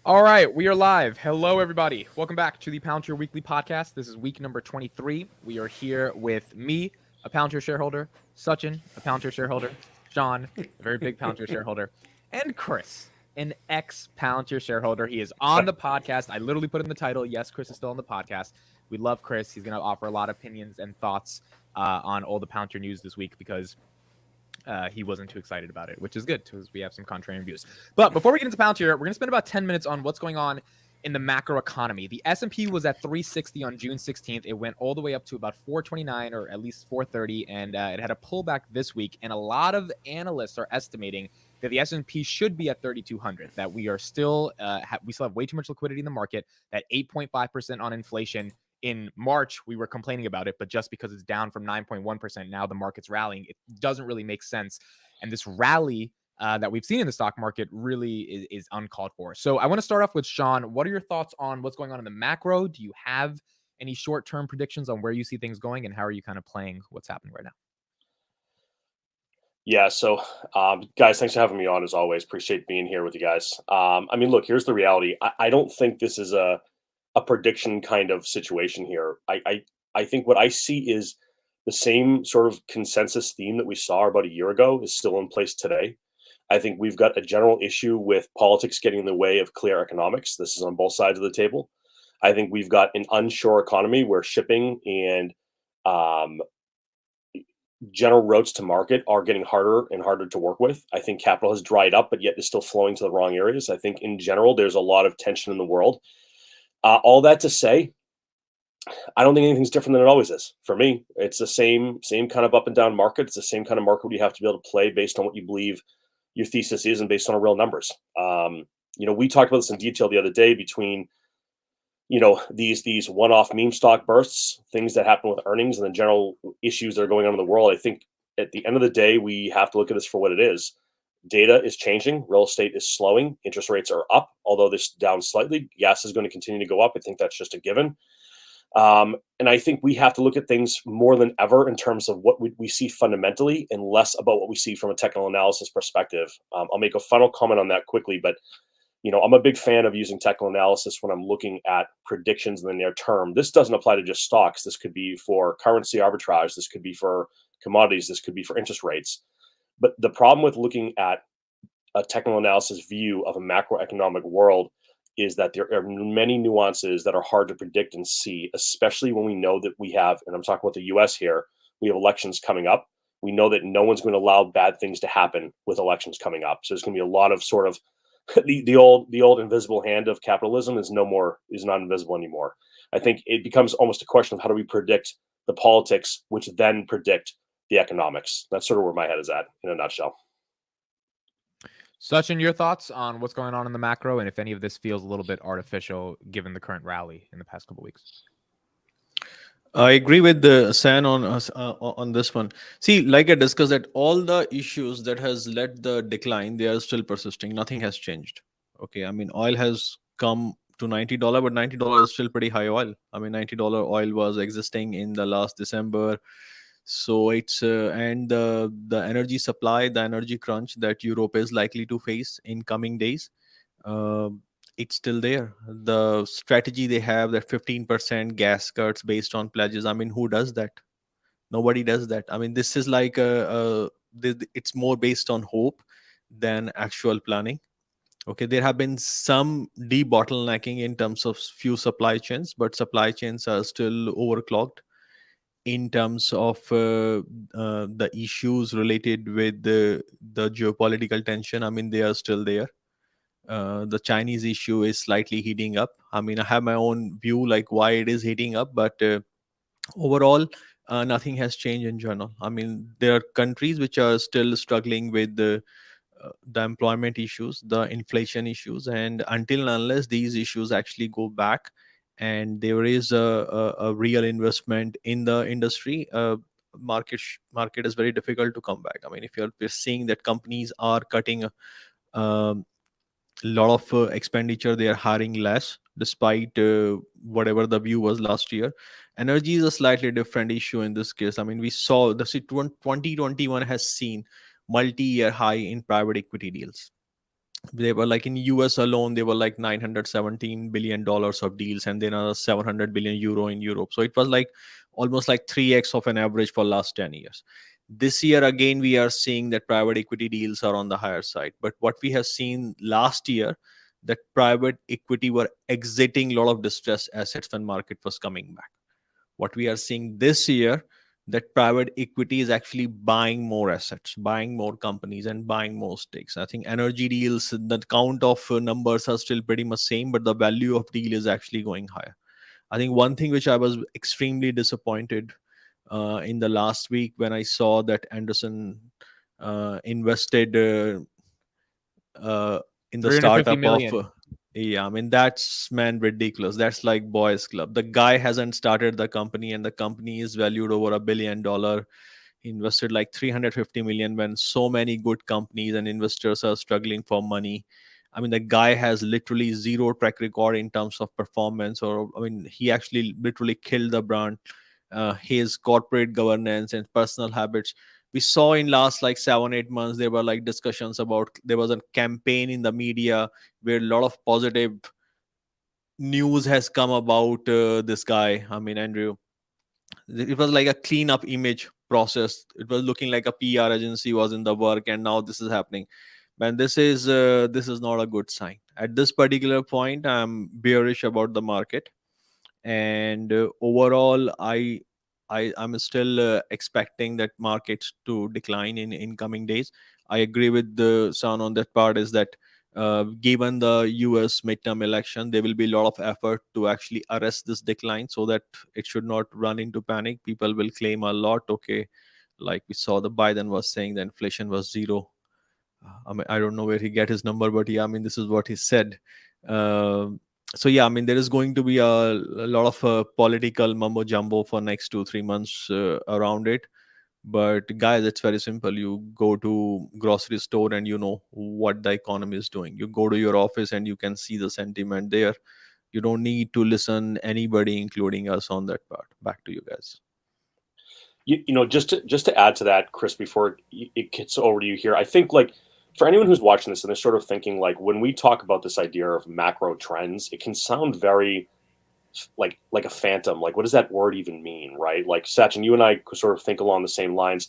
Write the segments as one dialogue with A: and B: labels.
A: All right, we are live. Hello, everybody. Welcome back to the Palantir Weekly Podcast. This is week number 23. We are here with me, a Palantir shareholder, Sachin, a Palantir shareholder, Sean, a very big Palantir shareholder, and Kris, an ex-Palantir shareholder. He is on the podcast. I literally put in the title. Yes, Kris is still on the podcast. We love Kris. He's going to offer a lot of opinions and thoughts on all the Palantir news this week because he wasn't too excited about it, which is good because we have some contrarian views. But before we get into Palantir, we're going to spend about 10 minutes on what's going on in the macro economy. The S&P was at 360 on June 16th. It went all the way up to about 429 or at least 430, and it had a pullback this week. And a lot of analysts are estimating that the S&P should be at 3,200. That we are still we still have way too much liquidity in the market. That 8.5% on inflation. In March, we were complaining about it, but just because it's down from 9.1%, now the market's rallying, it doesn't really make sense. And this rally that we've seen in the stock market really is uncalled for. So I want to start off with Sean. What are your thoughts on what's going on in the macro? Do you have any short-term predictions on where you see things going, and how are you kind of playing what's happening right now?
B: Yeah, so guys, thanks for having me on as always. Appreciate being here with you guys. Look, here's the reality. I don't think this is a prediction kind of situation here. I think what I see is the same sort of consensus theme that we saw about a year ago is still in place today. I think we've got a general issue with politics getting in the way of clear economics. This is on both sides of the table. I think we've got an unsure economy where shipping and um, general routes to market are getting harder and harder to work with. I think capital has dried up, but yet is still flowing to the wrong areas. I think in general, there's a lot of tension in the world. All that to say, I don't think anything's different than it always is. For me, it's the same kind of up and down market. It's the same kind of market where you have to be able to play based on what you believe your thesis is and based on real numbers. We talked about this in detail the other day between these one-off meme stock bursts, things that happen with earnings, and the general issues that are going on in the world. I think at the end of the day, we have to look at this for what it is. Data is changing. Real estate is slowing. Interest rates are up, although this down slightly. Gas is going to continue to go up. I think that's just a given. And I think we have to look at things more than ever in terms of what we see fundamentally and less about what we see from a technical analysis perspective. I'll make a final comment on that quickly, but I'm a big fan of using technical analysis when I'm looking at predictions in the near term. This doesn't apply to just stocks. This could be for currency arbitrage. This could be for commodities. This could be for interest rates. But the problem with looking at a technical analysis view of a macroeconomic world is that there are many nuances that are hard to predict and see, especially when we know that we have, and I'm talking about the US here, we have elections coming up. We know that no one's going to allow bad things to happen with elections coming up. So there's going to be a lot of sort of the old invisible hand of capitalism is not invisible anymore. I think it becomes almost a question of how do we predict the politics, which then predict the economics. That's sort of where my head is at in a nutshell.
A: Sachin, your thoughts on what's going on in the macro, and if any of this feels a little bit artificial given the current rally in the past couple of weeks?
C: I agree with the San on this one. See, like I discussed, that all the issues that has led the decline, they are still persisting. Nothing has changed. Okay, oil has come to $90, but $90 is still pretty high oil. $90 oil was existing in the last December, so it's and the energy supply, the energy crunch that Europe is likely to face in coming days. Uh, it's still there. The strategy they have, that 15% gas cuts based on pledges. Who does that? Nobody does that. This is like it's more based on hope than actual planning. Okay, there have been some debottlenecking in terms of few supply chains, but supply chains are still overclocked in terms of the issues related with the geopolitical tension. They are still there. The Chinese issue is slightly heating up. I have my own view like why it is heating up, but overall, nothing has changed in general. There are countries which are still struggling with the employment issues, the inflation issues, and until and unless these issues actually go back and there is a real investment in the industry, market is very difficult to come back. If we're seeing that companies are cutting um, lot of expenditure, they are hiring less despite whatever the view was last year. Energy is a slightly different issue in this case. We saw the 2021 has seen multi-year high in private equity deals. They were like in US alone, they were like $917 billion of deals, and then another 700 billion euro in Europe. So it was like almost like 3x of an average for last 10 years. This year again, we are seeing that private equity deals are on the higher side. But what we have seen last year, that private equity were exiting a lot of distressed assets when market was coming back. What we are seeing this year, that private equity is actually buying more assets, buying more companies, and buying more stakes. I think energy deals, the count of numbers are still pretty much same, but the value of deal is actually going higher. I think one thing which I was extremely disappointed in the last week when I saw that Anderson invested in the
A: 350
C: startup of
A: million.
C: yeah, I mean that's man ridiculous. That's like boys club. The guy hasn't started the company, and the company is valued over $1 billion. He invested like 350 million when so many good companies and investors are struggling for money. I mean, the guy has literally zero track record in terms of performance, or I mean, he actually literally killed the brand. His corporate governance and personal habits, we saw in last like 7 8 months, there were like discussions about, there was a campaign in the media where a lot of positive news has come about this guy. I mean, Andrew, it was like a cleanup image process. It was looking like a PR agency was in the work, and now this is happening. Man, this is not a good sign. At this particular point, I'm bearish about the market, and overall, I'm still expecting that markets to decline in coming days. I agree with the sound on that part. Is that given the US midterm election, there will be a lot of effort to actually arrest this decline so that it should not run into panic. People will claim a lot. Okay, like we saw, the Biden was saying the inflation was zero. I mean, I don't know where he get his number, but yeah, I mean, this is what he said. Um so yeah, I mean, there is going to be a lot of political mumbo jumbo for next 2 3 months around it. But guys, it's very simple. You go to grocery store and you know what the economy is doing. You go to your office and you can see the sentiment there. You don't need to listen anybody, including us, on that part. Back to you guys.
B: Just to add to that, Kris, before it gets over to you here, I think like for anyone who's watching this and they're sort of thinking like when we talk about this idea of macro trends, it can sound very like a phantom. Like, what does that word even mean, right? Like Sachin, you and I sort of think along the same lines.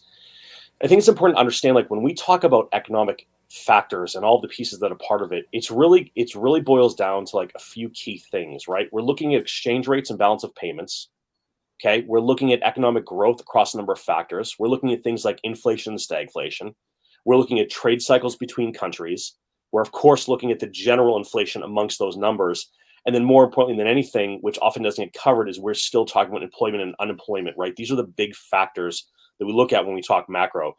B: I think it's important to understand like when we talk about economic factors and all the pieces that are part of it, it's really boils down to like a few key things, right? We're looking at exchange rates and balance of payments. Okay, we're looking at economic growth across a number of factors. We're looking at things like inflation and stagflation. We're looking at trade cycles between countries. We're, of course, looking at the general inflation amongst those numbers. And then more importantly than anything, which often doesn't get covered, is we're still talking about employment and unemployment, right? These are the big factors that we look at when we talk macro.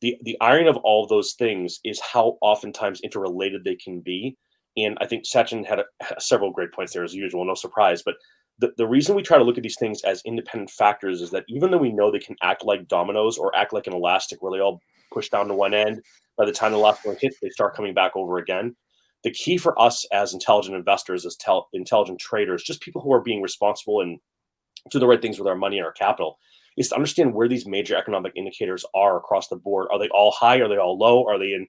B: The irony of all of those things is how oftentimes interrelated they can be. And I think Sachin had several great points there, as usual, no surprise. But the reason we try to look at these things as independent factors is that even though we know they can act like dominoes or act like an elastic where they all push down to one end, by the time the last one hits, they start coming back over again. The key for us as intelligent investors, as intelligent traders, just people who are being responsible and do the right things with our money and our capital, is to understand where these major economic indicators are across the board. Are they all high? Are they all low? Are they in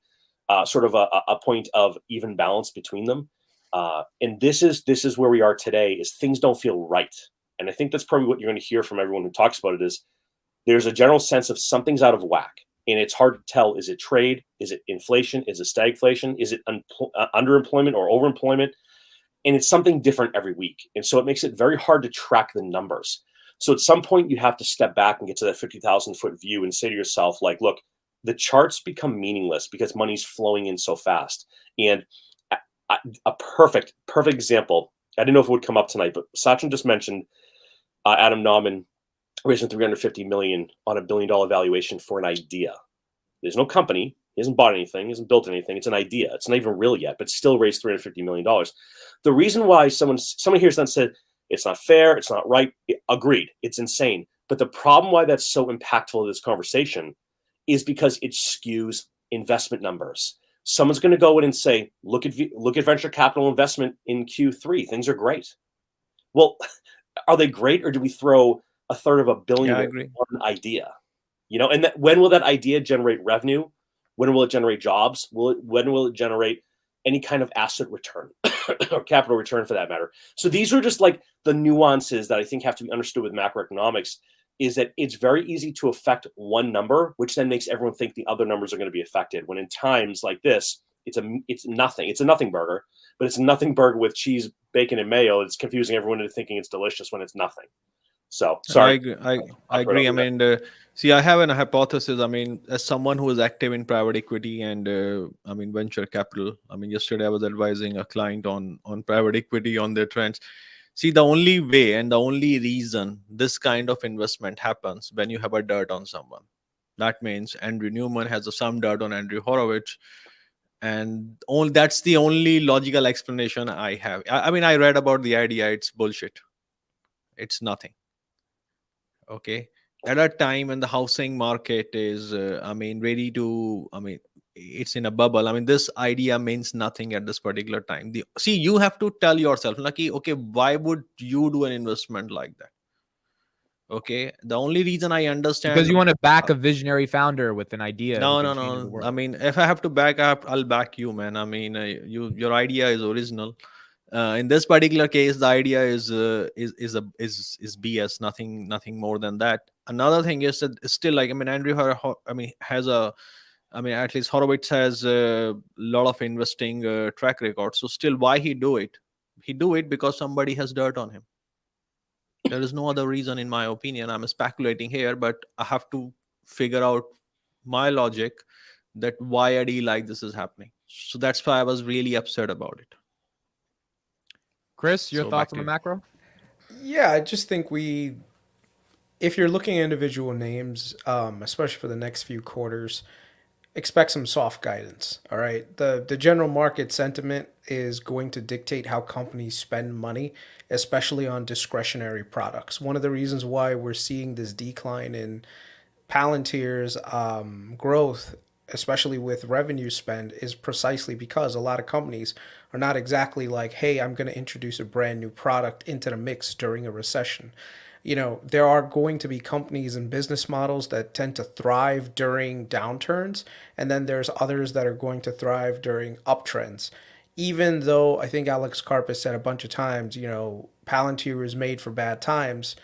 B: sort of a point of even balance between them? And this is where we are today. Is things don't feel right, and I think that's probably what you're going to hear from everyone who talks about it. Is there's a general sense of something's out of whack, and it's hard to tell. Is it trade? Is it inflation? Is it stagflation? Is it underemployment or overemployment? And it's something different every week, and so it makes it very hard to track the numbers. So at some point, you have to step back and get to that 50,000 foot view and say to yourself, like, look, the charts become meaningless because money's flowing in so fast. And a perfect example, I didn't know if it would come up tonight, but Sachin just mentioned Adam Nauman raising $350 million on $1 billion valuation for an idea. There's no company. He hasn't bought anything. He hasn't built anything. It's an idea. It's not even real yet, but still raised $350 million. The reason why someone here said it's not fair, it's not right, agreed, it's insane. But the problem why that's so impactful to this conversation is because it skews investment numbers. Someone's going to go in and say, look at venture capital investment in Q3. Things are great. Well, are they great, or do we throw $250 million
C: Yeah, I
B: at
C: agree.
B: one idea? And when will that idea generate revenue? When will it generate jobs? When will it generate any kind of asset return or capital return for that matter. So these are just like the nuances that I think have to be understood with macroeconomics, is that it's very easy to affect one number, which then makes everyone think the other numbers are going to be affected. When in times like this, it's nothing. It's a nothing burger, but it's a nothing burger with cheese, bacon, and mayo. It's confusing everyone into thinking it's delicious when it's nothing. So sorry.
C: I agree. I mean, see, I have a hypothesis. I mean, as someone who is active in private equity and I mean venture capital. I mean, yesterday I was advising a client on private equity on their trends. See, the only way and the only reason this kind of investment happens when you have a dirt on someone. That means Andrew Newman has some dirt on Andrew Horowitz, and that's the only logical explanation I have. I mean, I read about the idea. It's bullshit. It's nothing. Okay, at a time when the housing market is I mean ready to, I mean, it's in a bubble. I mean, this idea means nothing at this particular time. See, you have to tell yourself, lucky, okay, why would you do an investment like that? Okay, the only reason I understand,
A: because you want to back a visionary founder with an idea
C: no,
A: who
C: no,
A: can change the
C: no.
A: world.
C: I mean, if I have to back up, I'll back you, man. I mean, your idea is original. In this particular case, the idea is BS. Nothing more than that. Another thing is that it's still, like, I mean, I mean, has a, I mean, at least Horowitz has a lot of investing track record. So still, why he do it? He do it because somebody has dirt on him. There is no other reason, in my opinion. I'm speculating here, but I have to figure out my logic that why a deal like this is happening. So that's why I was really upset about it.
A: Kris, your
C: So
A: thoughts
C: back
A: on
C: to
A: the
C: you.
A: macro?
D: Yeah, I just think if you're looking at individual names, especially for the next few quarters, expect some soft guidance. All right. The general market sentiment is going to dictate how companies spend money, especially on discretionary products. One of the reasons why we're seeing this decline in Palantir's growth, especially with revenue spend, is precisely because a lot of companies are not exactly like, hey, I'm going to introduce a brand new product into the mix during a recession. You know, there are going to be companies and business models that tend to thrive during downturns, and then there's others that are going to thrive during uptrends. Even though I think Alex Karp said a bunch of times, you know, Palantir is made for bad times,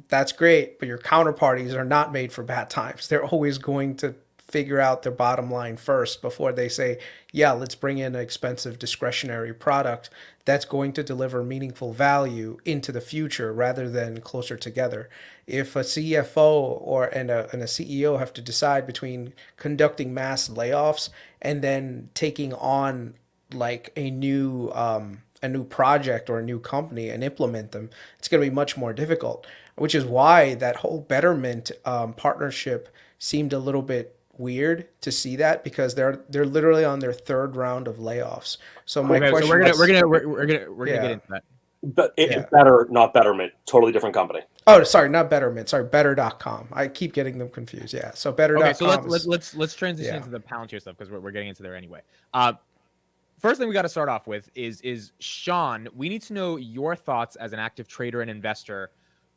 D: that's great, but your counterparties are not made for bad times. They're always going to figure out their bottom line first before they say, yeah, let's bring in an expensive discretionary product that's going to deliver meaningful value into the future rather than closer together. If a CFO and a CEO have to decide between conducting mass layoffs and then taking on like a new project or a new company and implement them, it's going to be much more difficult. Which is why that whole Betterment partnership seemed a little bit weird to see that, because they're literally on their third round of layoffs. So my
A: Okay, so
D: question is,
A: we're gonna get
D: yeah,
A: into that.
B: But
D: yeah.
B: it's better, not Betterment. Totally different company.
D: Oh, sorry, not Betterment. Sorry, Better.com. I keep getting them confused. Yeah. So
A: Okay, so
D: Better.com is,
A: let's transition
D: yeah.
A: into the Palantir stuff because we're getting into there anyway. First thing we got to start off with is Sean. We need to know your thoughts as an active trader and investor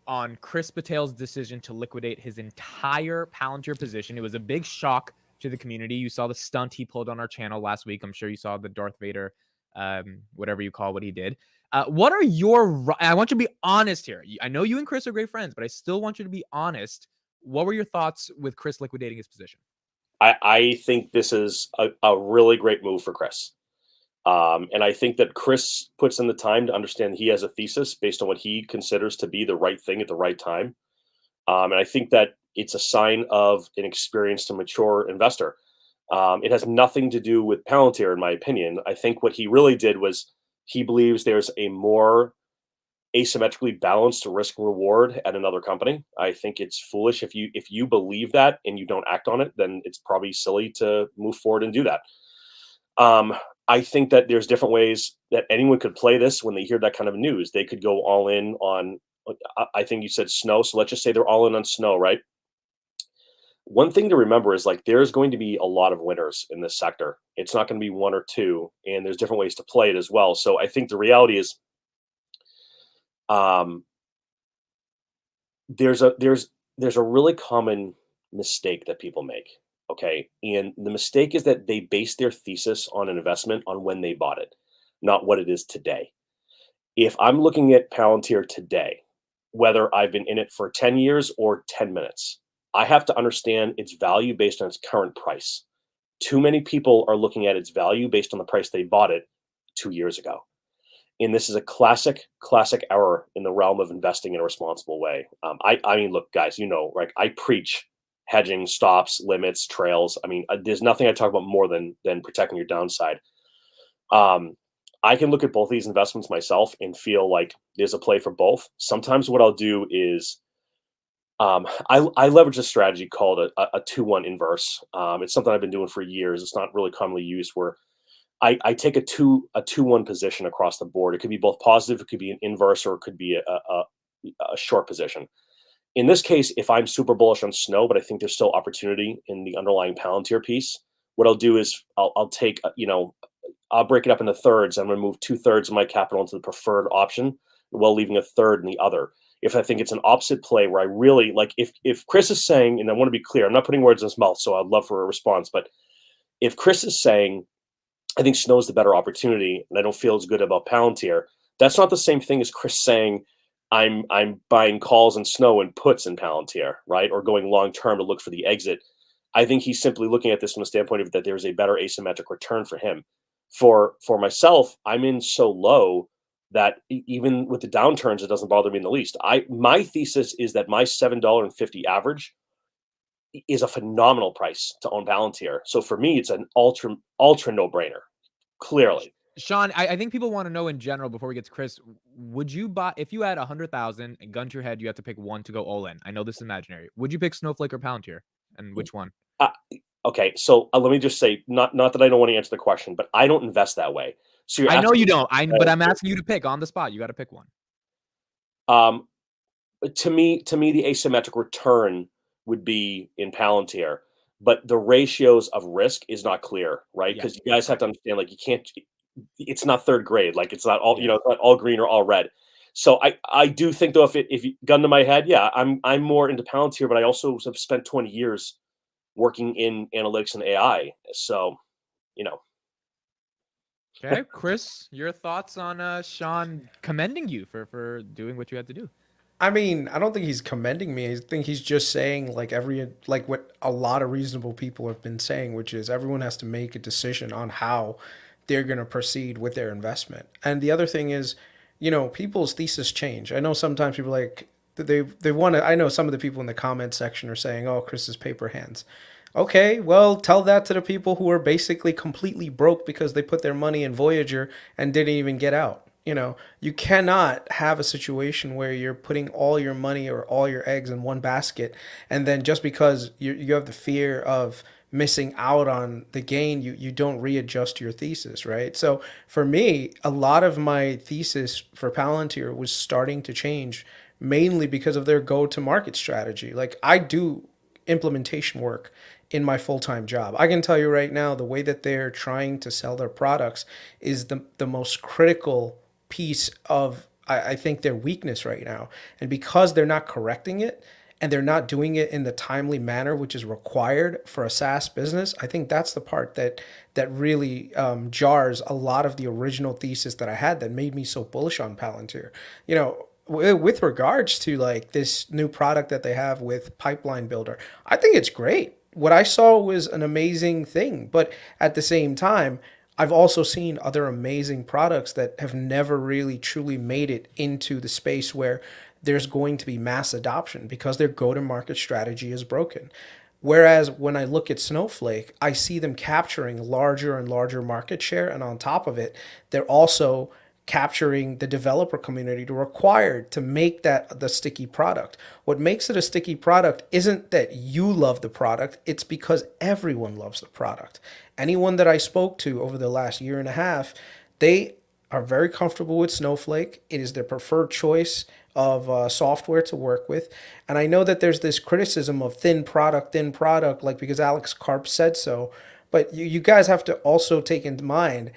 A: on Kris Patel's decision to liquidate his entire Palantir position. It was a big shock to the community. You saw the stunt he pulled on our channel last week. I'm sure you saw the Darth Vader, whatever you call what he did. What are your? I want you to be honest here. I know you and Kris are great friends, but I still want you to be honest. What were your thoughts with Kris liquidating his position?
B: I think this is a really great move for Kris. And I think that Kris puts in the time to understand he has a thesis based on what he considers to be the right thing at the right time. And I think that it's a sign of an experienced and mature investor. It has nothing to do with Palantir, in my opinion. I think what he really did was he believes there's a more asymmetrically balanced risk reward at another company. I think it's foolish if you believe that and you don't act on it, then it's probably silly to move forward and do that. I think that there's different ways that anyone could play this when they hear that kind of news. They could go all in on, I think you said snow. So let's just say they're all in on snow, right? One thing to remember is like there's going to be a lot of winners in this sector. It's not going to be one or two, and there's different ways to play it as well. So I think the reality is there's a really common mistake that people make. Okay. And the mistake is that they base their thesis on an investment on when they bought it, not what it is today. If I'm looking at Palantir today, whether I've been in it for 10 years or 10 minutes, I have to understand its value based on its current price. Too many people are looking at its value based on the price they bought it 2 years ago. And this is a classic error in the realm of investing in a responsible way. I mean, look, guys, right? I preach hedging, stops, limits, trails. I mean, there's nothing I talk about more than protecting your downside. Um, I can look at both these investments myself and feel like there's a play for both. Sometimes what I'll do is I leverage a strategy called a 2-1 inverse. It's something I've been doing for years. It's not really commonly used, where I take a 2-1 position across the board. It could be both positive, it could be an inverse, or it could be a short position. In this case, if I'm super bullish on Snow, but I think there's still opportunity in the underlying Palantir piece, what I'll do is I'll take, I'll break it up into thirds. I'm going to move 2/3 of my capital into the preferred option while leaving a third in the other. If I think it's an opposite play where I really like, if Kris is saying, and I want to be clear, I'm not putting words in his mouth, so I'd love for a response. But if Kris is saying, I think Snow's the better opportunity, and I don't feel as good about Palantir, that's not the same thing as Kris saying, I'm buying calls and Snow and puts in Palantir, right? Or going long term to look for the exit. I think he's simply looking at this from the standpoint of that there's a better asymmetric return for him. For myself, I'm in so low that even with the downturns, it doesn't bother me in the least. My thesis is that my $7.50 average is a phenomenal price to own Palantir. So for me, it's an ultra no brainer. Clearly,
A: Sean, I think people want to know in general before we get to Kris, would you buy if you had 100,000 and gun to your head, you have to pick one to go all in? I know this is imaginary. Would you pick Snowflake or Palantir, and which one?
B: uh, okay. So let me just say, not that I don't want to answer the question, but I don't invest that way. So
A: I know you don't. But I'm asking you to pick on the spot. You got to pick one.
B: To me, the asymmetric return would be in Palantir, but the ratios of risk is not clear, right? Because you guys have to understand, like, you can't. It's not third grade. Like, it's not all it's not all green or all red. So I do think, though, if you gun to my head, yeah, I'm more into Palantir, but I also have spent 20 years working in analytics and AI. So,
A: Okay, Kris, your thoughts on Sean commending you for doing what you had to do?
D: I mean, I don't think he's commending me. I think he's just saying like what a lot of reasonable people have been saying, which is everyone has to make a decision on how they're going to proceed with their investment. And the other thing is, people's thesis change. I know sometimes people like they want to. I know some of the people in the comment section are saying, "Oh, Kris is paper hands." Okay, well, tell that to the people who are basically completely broke because they put their money in Voyager and didn't even get out. You cannot have a situation where you're putting all your money or all your eggs in one basket, and then just because you have the fear of missing out on the gain, you don't readjust your thesis, right? So for me, a lot of my thesis for Palantir was starting to change mainly because of their go-to-market strategy. Like, I do implementation work in my full-time job. I can tell you right now, the way that they're trying to sell their products is the most critical piece of, I think, their weakness right now. And because they're not correcting it and they're not doing it in the timely manner which is required for a SaaS business, I think that's the part that really jars a lot of the original thesis that I had that made me so bullish on Palantir. With regards to like this new product that they have with Pipeline Builder, I think it's great. What I saw was an amazing thing, but at the same time, I've also seen other amazing products that have never really truly made it into the space where there's going to be mass adoption because their go-to-market strategy is broken. Whereas when I look at Snowflake, I see them capturing larger and larger market share, and on top of it, they're also capturing the developer community to required to make that the sticky product. What makes it a sticky product isn't that you love the product, it's because everyone loves the product. Anyone that I spoke to over the last year and a half, they are very comfortable with Snowflake. It is their preferred choice of software to work with. And I know that there's this criticism of thin product, like because Alex Karp said so. But you guys have to also take into mind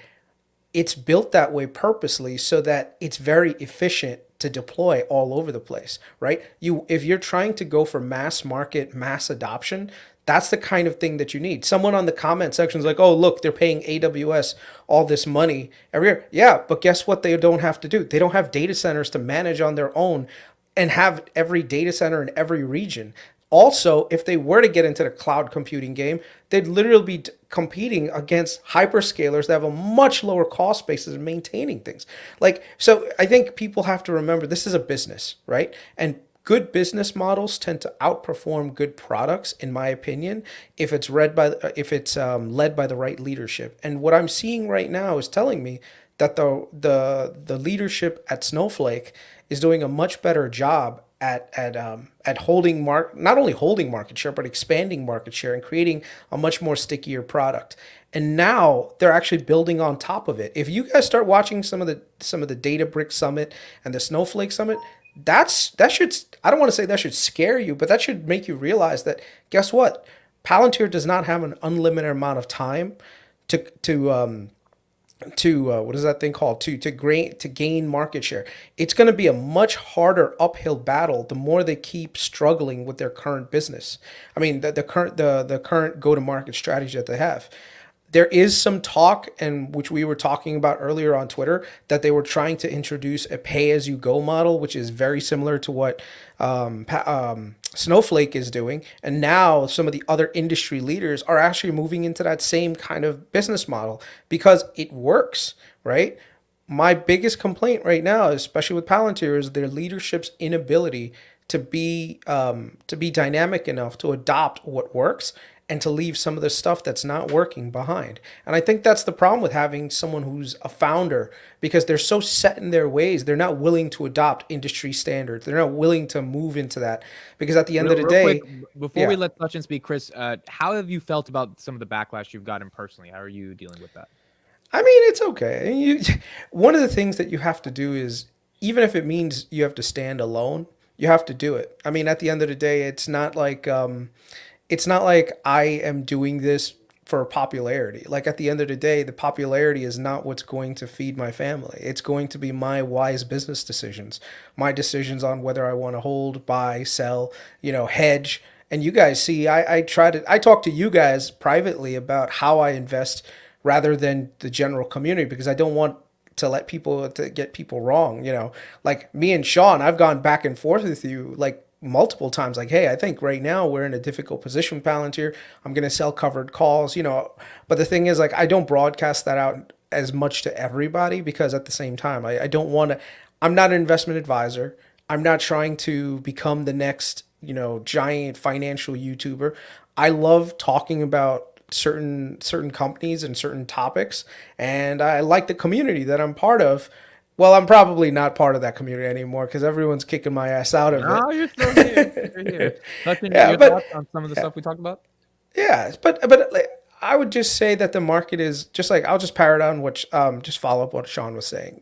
D: it's built that way purposely so that it's very efficient to deploy all over the place, right? If you're trying to go for mass market, mass adoption, That's the kind of thing that you need. Someone on the comment section is like, oh, look, they're paying AWS all this money every year. Yeah, but guess what they don't have to do? They don't have data centers to manage on their own and have every data center in every region. Also, if they were to get into the cloud computing game, they'd literally be competing against hyperscalers that have a much lower cost basis in maintaining things. Like, so I think people have to remember this is a business, right? And good business models tend to outperform good products, in my opinion, if it's led by the right leadership. And what I'm seeing right now is telling me that the leadership at Snowflake is doing a much better job at holding not only holding market share but expanding market share and creating a much more stickier product. And now they're actually building on top of it. If you guys start watching some of the Databricks Summit and the Snowflake Summit, that should, I don't want to say that should scare you, but that should make you realize that guess what? Palantir does not have an unlimited amount of time to what is that thing called, to gain market share. It's going to be a much harder uphill battle the more they keep struggling with their current business. I mean, the current go to market strategy that they have. There is some talk, and which we were talking about earlier on Twitter, that they were trying to introduce a pay-as-you-go model, which is very similar to what Snowflake is doing. And now some of the other industry leaders are actually moving into that same kind of business model because it works, right? My biggest complaint right now, especially with Palantir, is their leadership's inability to be dynamic enough to adopt what works and to leave some of the stuff that's not working behind. And I think that's the problem with having someone who's a founder, because they're so set in their ways. They're not willing to adopt industry standards. They're not willing to move into that, because at the end of the day,
A: quick, before we let Sachin speak, Kris, how have you felt about some of the backlash you've gotten personally? How are you dealing with that?
D: I mean, it's okay. One of the things that you have to do is, even if it means you have to stand alone, you have to do it. I mean, at the end of the day, it's not like I am doing this for popularity. Like, at the end of the day, the popularity is not what's going to feed my family. It's going to be my wise business decisions, my decisions on whether I want to hold, buy, sell, hedge. And you guys see, I talk to you guys privately about how I invest rather than the general community, because I don't want to get people wrong. Like me and Sean, I've gone back and forth with you like multiple times, like, hey, I think right now we're in a difficult position with Palantir. I'm going to sell covered calls, but the thing is, like, I don't broadcast that out as much to everybody, because at the same time, I don't want to, I'm not an investment advisor. I'm not trying to become the next, giant financial YouTuber. I love talking about certain companies and certain topics, and I like the community that I'm part of. Well, I'm probably not part of that community anymore because everyone's kicking my ass out of it.
A: No, you're still here. You're here. Your thoughts on some of the stuff we talked about?
D: Yeah, but like, I would just say that the market is just like, I'll just parrot on what just follow up what Sean was saying.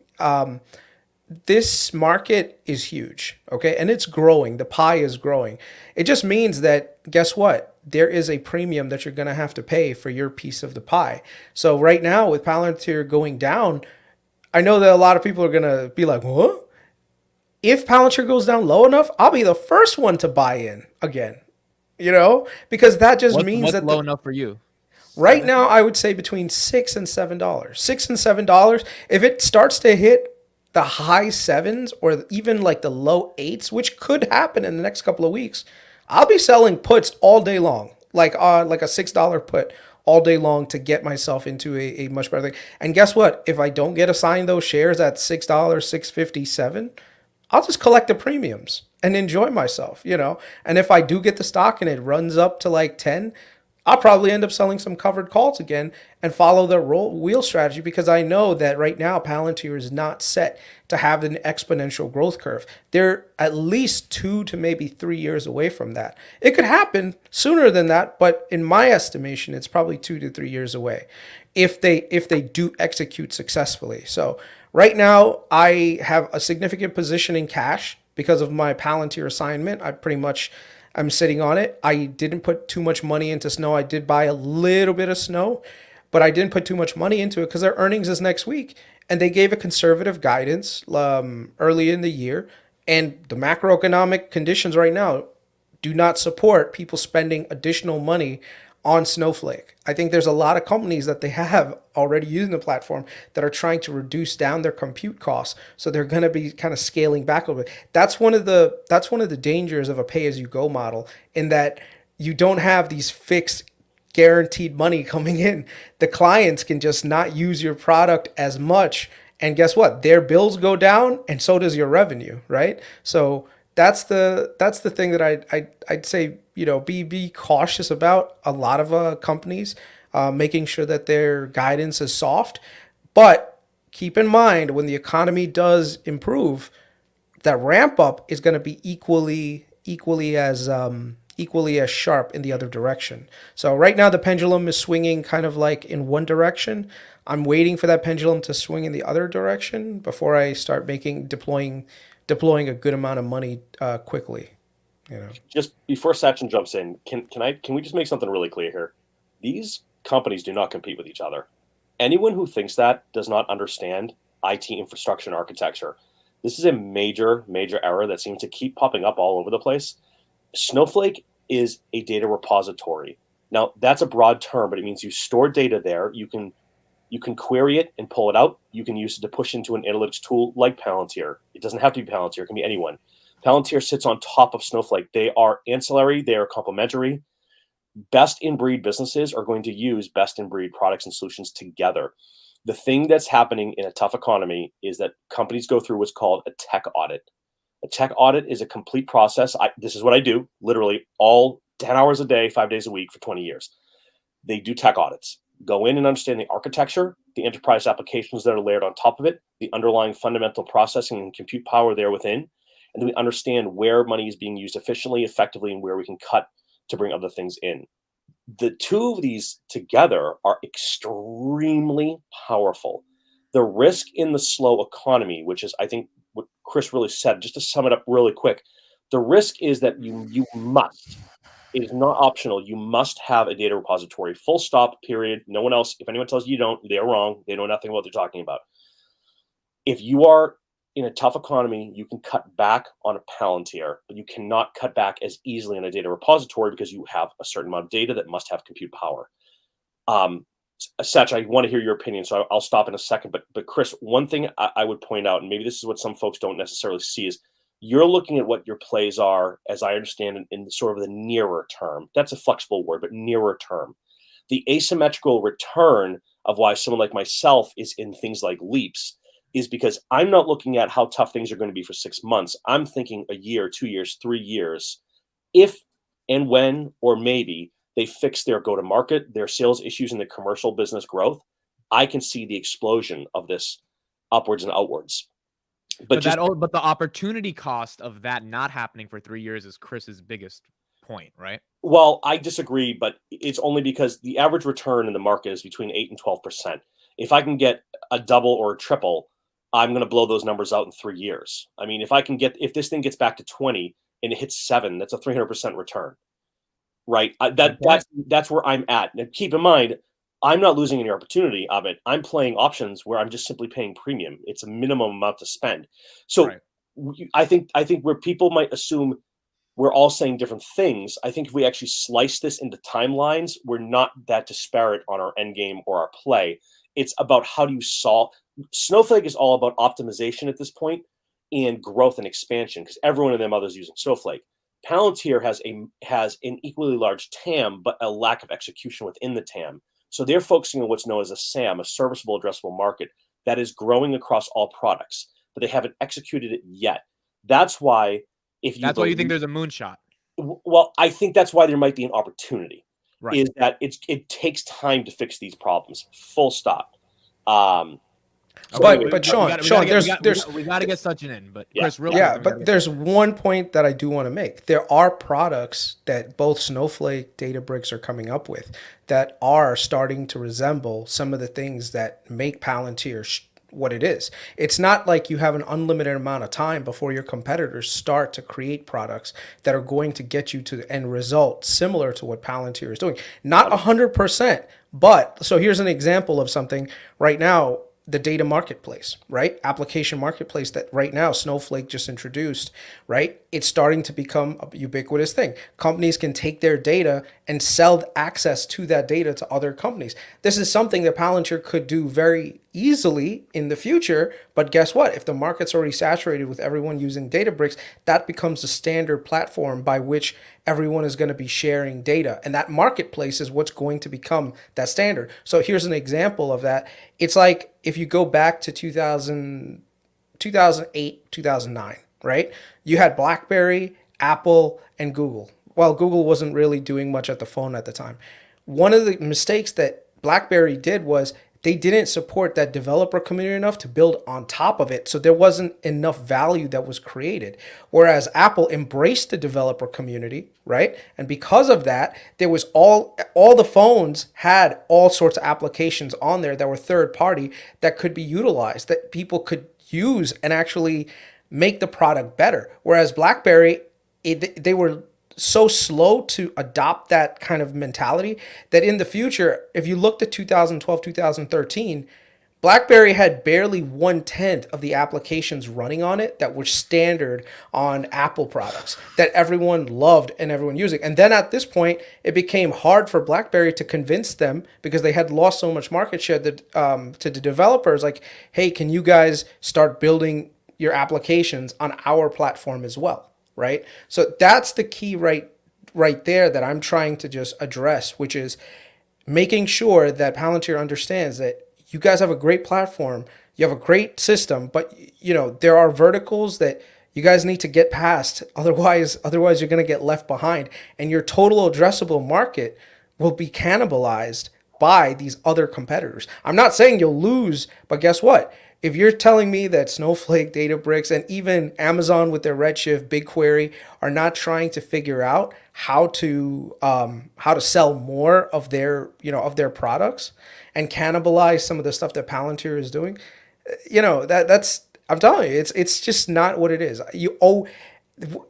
D: This market is huge, okay, and it's growing. The pie is growing. It just means that, guess what? There is a premium that you're going to have to pay for your piece of the pie. So right now, with Palantir going down, I know that a lot of people are going to be like, what? If Palantir goes down low enough, I'll be the first one to buy in again, because that just means
A: what's
D: that
A: low enough for you.
D: Right now, I would say between $6 and $7. $6 and $7. If it starts to hit the high sevens or even like the low eights, which could happen in the next couple of weeks, I'll be selling puts all day long, like a $6 put all day long to get myself into a much better thing. And guess what? If I don't get assigned those shares at $6, $6.50, $7, I'll just collect the premiums and enjoy myself, And if I do get the stock and it runs up to like 10, I'll probably end up selling some covered calls again and follow the wheel strategy, because I know that right now Palantir is not set to have an exponential growth curve. They're at least 2 to maybe 3 years away from that. It could happen sooner than that, but in my estimation, it's probably 2 to 3 years away if they do execute successfully. So right now, I have a significant position in cash because of my Palantir assignment. I'm sitting on it. I didn't put too much money into Snow. I did buy a little bit of Snow, but I didn't put too much money into it because their earnings is next week. And they gave a conservative guidance early in the year. And the macroeconomic conditions right now do not support people spending additional money on Snowflake. I think there's a lot of companies that they have already using the platform that are trying to reduce down their compute costs. So they're going to be kind of scaling back a little bit. That's one of the dangers of a pay-as-you-go model, in that you don't have these fixed guaranteed money coming in. The clients can just not use your product as much, and guess what? Their bills go down, and so does your revenue, right? So that's the thing that I'd say, be cautious about a lot of companies, making sure that their guidance is soft, but keep in mind when the economy does improve, that ramp up is going to be equally as sharp in the other direction. So right now the pendulum is swinging kind of like in one direction. I'm waiting for that pendulum to swing in the other direction before I start deploying a good amount of money quickly.
B: Just before Sachin jumps in, can we just make something really clear here? These companies do not compete with each other. Anyone who thinks that does not understand IT infrastructure and architecture. This is a major error that seems to keep popping up all over the place. Snowflake is a data repository. Now, that's a broad term, but it means you store data there. You can query it and pull it out. You can use it to push into an analytics tool like Palantir. It doesn't have to be Palantir. It can be anyone. Palantir sits on top of Snowflake. They are ancillary. They are complementary. Best-in-breed businesses are going to use best-in-breed products and solutions together. The thing that's happening in a tough economy is that companies go through what's called a tech audit. A tech audit is a complete process. This is what I do, literally all 10 hours a day, 5 days a week for 20 years. They do tech audits. Go in and understand the architecture, the enterprise applications that are layered on top of it, the underlying fundamental processing and compute power there within, and then we understand where money is being used efficiently, effectively, and where we can cut to bring other things in. The two of these together are extremely powerful. The risk in the slow economy, which is, I think, what Kris really said, just to sum it up really quick, the risk is that you must, it is not optional, you must have a data repository, full stop, period. No one else, if anyone tells you don't, they're wrong. They know nothing about what they're talking about. If you are in a tough economy, you can cut back on a Palantir, but you cannot cut back as easily on a data repository because you have a certain amount of data that must have compute power. Sach, I want to hear your opinion, so I'll stop in a second. But Kris, one thing I would point out, and maybe this is what some folks don't necessarily see, is you're looking at what your plays are, as I understand, in sort of the nearer term. That's a flexible word, but nearer term. The asymmetrical return of why someone like myself is in things like leaps is because I'm not looking at how tough things are going to be for 6 months. I'm thinking a year, 2 years, 3 years, if and when or maybe they fix their go-to-market, their sales issues, and their commercial business growth, I can see the explosion of this upwards and outwards.
A: But the opportunity cost of that not happening for 3 years is Kris's biggest point, right?
B: Well, I disagree, but it's only because the average return in the market is between 8 and 12%. If I can get a double or a triple, I'm going to blow those numbers out in 3 years. I mean, if this thing gets back to 20 and it hits 7, that's a 300% return. Right. That's where I'm at. Now, keep in mind, I'm not losing any opportunity of it. I'm playing options where I'm just simply paying premium. It's a minimum amount to spend. So right. I think where people might assume we're all saying different things, I think if we actually slice this into timelines, we're not that disparate on our end game or our play. It's about how do you solve. Snowflake is all about optimization at this point and growth and expansion, because everyone and their mother's using Snowflake. Palantir has an equally large TAM, but a lack of execution within the TAM. So they're focusing on what's known as a SAM, a serviceable addressable market, that is growing across all products, but they haven't executed it yet. That's why why
A: you think there's a moonshot.
B: Well, I think that's why there might be an opportunity.
A: Right.
B: Is that it takes time to fix these problems. Full stop.
D: But Sean,
A: we got to get Sachin in. But Kris,
D: but there's one point that I do want to make. There are products that both Snowflake, Databricks are coming up with that are starting to resemble some of the things that make Palantir what it is. It's not like you have an unlimited amount of time before your competitors start to create products that are going to get you to the end result similar to what Palantir is doing. Not 100%, but so here's an example of something right now. the data marketplace, right? Application marketplace that right now Snowflake just introduced, right? It's starting to become a ubiquitous thing. Companies can take their data and sell access to that data to other companies. This is something that Palantir could do very easily in the future, but guess what? If the market's already saturated with everyone using Databricks, that becomes the standard platform by which everyone is going to be sharing data. And that marketplace is what's going to become that standard. So here's an example of that. It's like if you go back to 2008, 2009, right? You had BlackBerry, Apple, and Google. Well, Google wasn't really doing much at the phone at the time. One of the mistakes that BlackBerry did was they didn't support that developer community enough to build on top of it. So there wasn't enough value that was created. Whereas Apple embraced the developer community, right? And because of that, there was all the phones had all sorts of applications on there that were third party that could be utilized, that people could use and actually make the product better. Whereas BlackBerry, they were so slow to adopt that kind of mentality that in the future, if you looked at 2012, 2013, BlackBerry had barely 1/10 of the applications running on it that were standard on Apple products that everyone loved and everyone using. And then at this point, it became hard for BlackBerry to convince them because they had lost so much market share that, to the developers, like, hey, can you guys start building your applications on our platform as well? Right? So that's the key right there that I'm trying to just address, which is making sure that Palantir understands that you guys have a great platform, you have a great system, but there are verticals that you guys need to get past. Otherwise you're going to get left behind, and your total addressable market will be cannibalized by these other competitors. I'm not saying you'll lose, but guess what? If you're telling me that Snowflake, Databricks, and even Amazon with their Redshift, BigQuery are not trying to figure out how to sell more of their products and cannibalize some of the stuff that Palantir is doing, that's I'm telling you, it's just not what it is.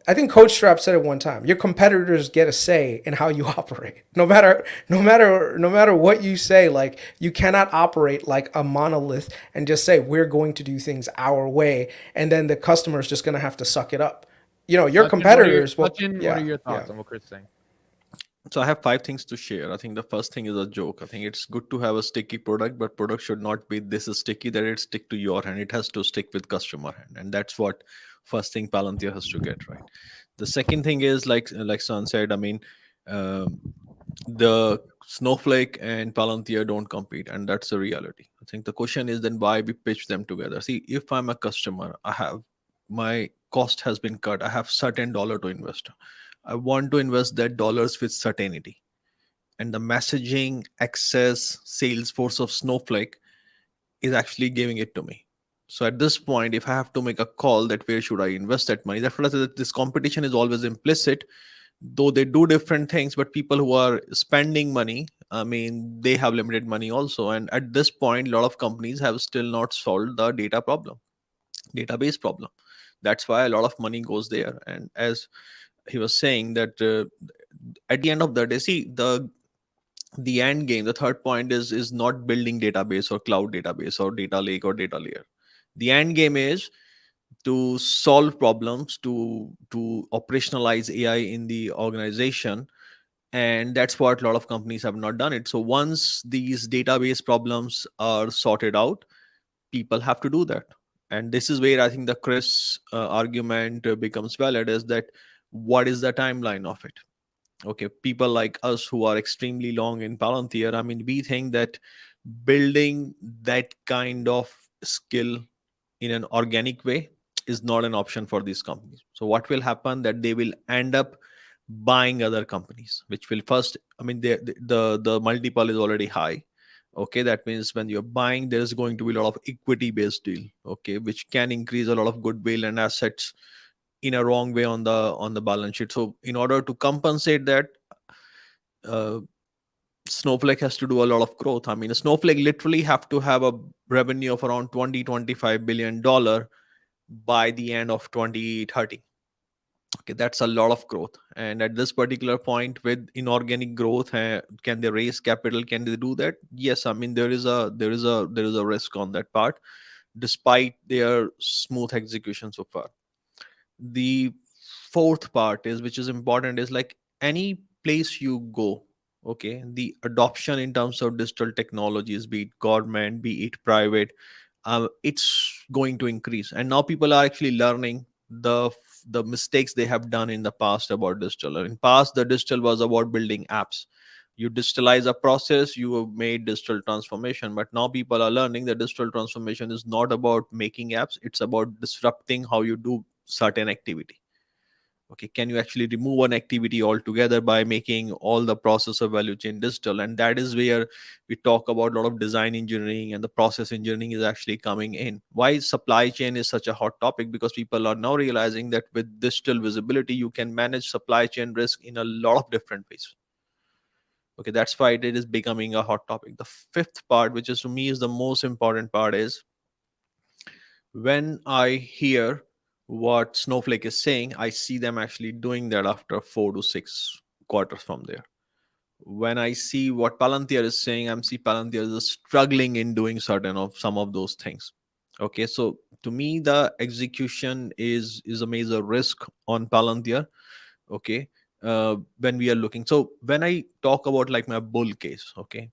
D: I think Coach Strap said it one time. Your competitors get a say in how you operate. No matter what you say, like, you cannot operate like a monolith and just say we're going to do things our way, and then the customer is just going to have to suck it up. Your competitors.
A: What are your thoughts on what Kris is saying?
C: So I have 5 things to share. I think the first thing is a joke. I think it's good to have a sticky product, but product should not be this sticky that it stick to your hand. It has to stick with customer hand, and that's what first thing Palantir has to get right. The second thing is like Son said. I mean, the Snowflake and Palantir don't compete, and that's the reality. I think the question is then why we pitch them together. See, if I'm a customer, I have my cost has been cut. I have certain dollar to invest. I want to invest that dollars with certainty. And the messaging, access, sales force of Snowflake is actually giving it to me. So at this point, if I have to make a call that where should I invest that money, therefore this competition is always implicit, though they do different things, but people who are spending money, I mean, they have limited money also. And at this point, a lot of companies have still not solved the database problem. That's why a lot of money goes there. And as he was saying that at the end of the day, see, the end game, the third point is not building database or cloud database or data lake or data layer. The end game is to solve problems, to operationalize AI in the organization, and that's what a lot of companies have not done it. So once these database problems are sorted out, people have to do that. And this is where I think the Kris argument becomes valid, is that what is the timeline of it? Okay, people like us who are extremely long in Palantir, I mean, we think that building that kind of skill in an organic way is not an option for these companies. So what will happen, that they will end up buying other companies, which will first, I mean, the multiple is already high. Okay, that means when you're buying, there's going to be a lot of equity based deal, okay, which can increase a lot of goodwill and assets in a wrong way on the balance sheet. So in order to compensate that, Snowflake has to do a lot of growth. I mean, Snowflake literally have to have a revenue of around $20-25 billion by the end of 2030. Okay, that's a lot of growth. And at this particular point, with inorganic growth, can they raise capital? Can they do that? Yes, I mean there is a risk on that part, despite their smooth execution so far. The fourth part is, which is important, is like any place you go, okay, the adoption in terms of digital technologies, be it government, be it private, it's going to increase. And now people are actually learning the mistakes they have done in the past about digital. In past, the digital was about building apps. You digitalize a process, you have made digital transformation. But now people are learning that digital transformation is not about making apps, it's about disrupting how you do certain activity. Okay, can you actually remove an activity altogether by making all the process of value chain digital? And that is where we talk about a lot of design engineering, and the process engineering is actually coming in. Why supply chain is such a hot topic? Because people are now realizing that with digital visibility you can manage supply chain risk in a lot of different ways. Okay, that's why it is becoming a hot topic. The fifth part, which is to me is the most important part, is when I hear what Snowflake is saying, I see them actually doing that after 4 to 6 quarters from there. When I see what Palantir is saying, I'm see Palantir is struggling in doing certain of some of those things. Okay, so to me, the execution is a major risk on Palantir. Okay, when we are looking. So when I talk about like my bull case, okay,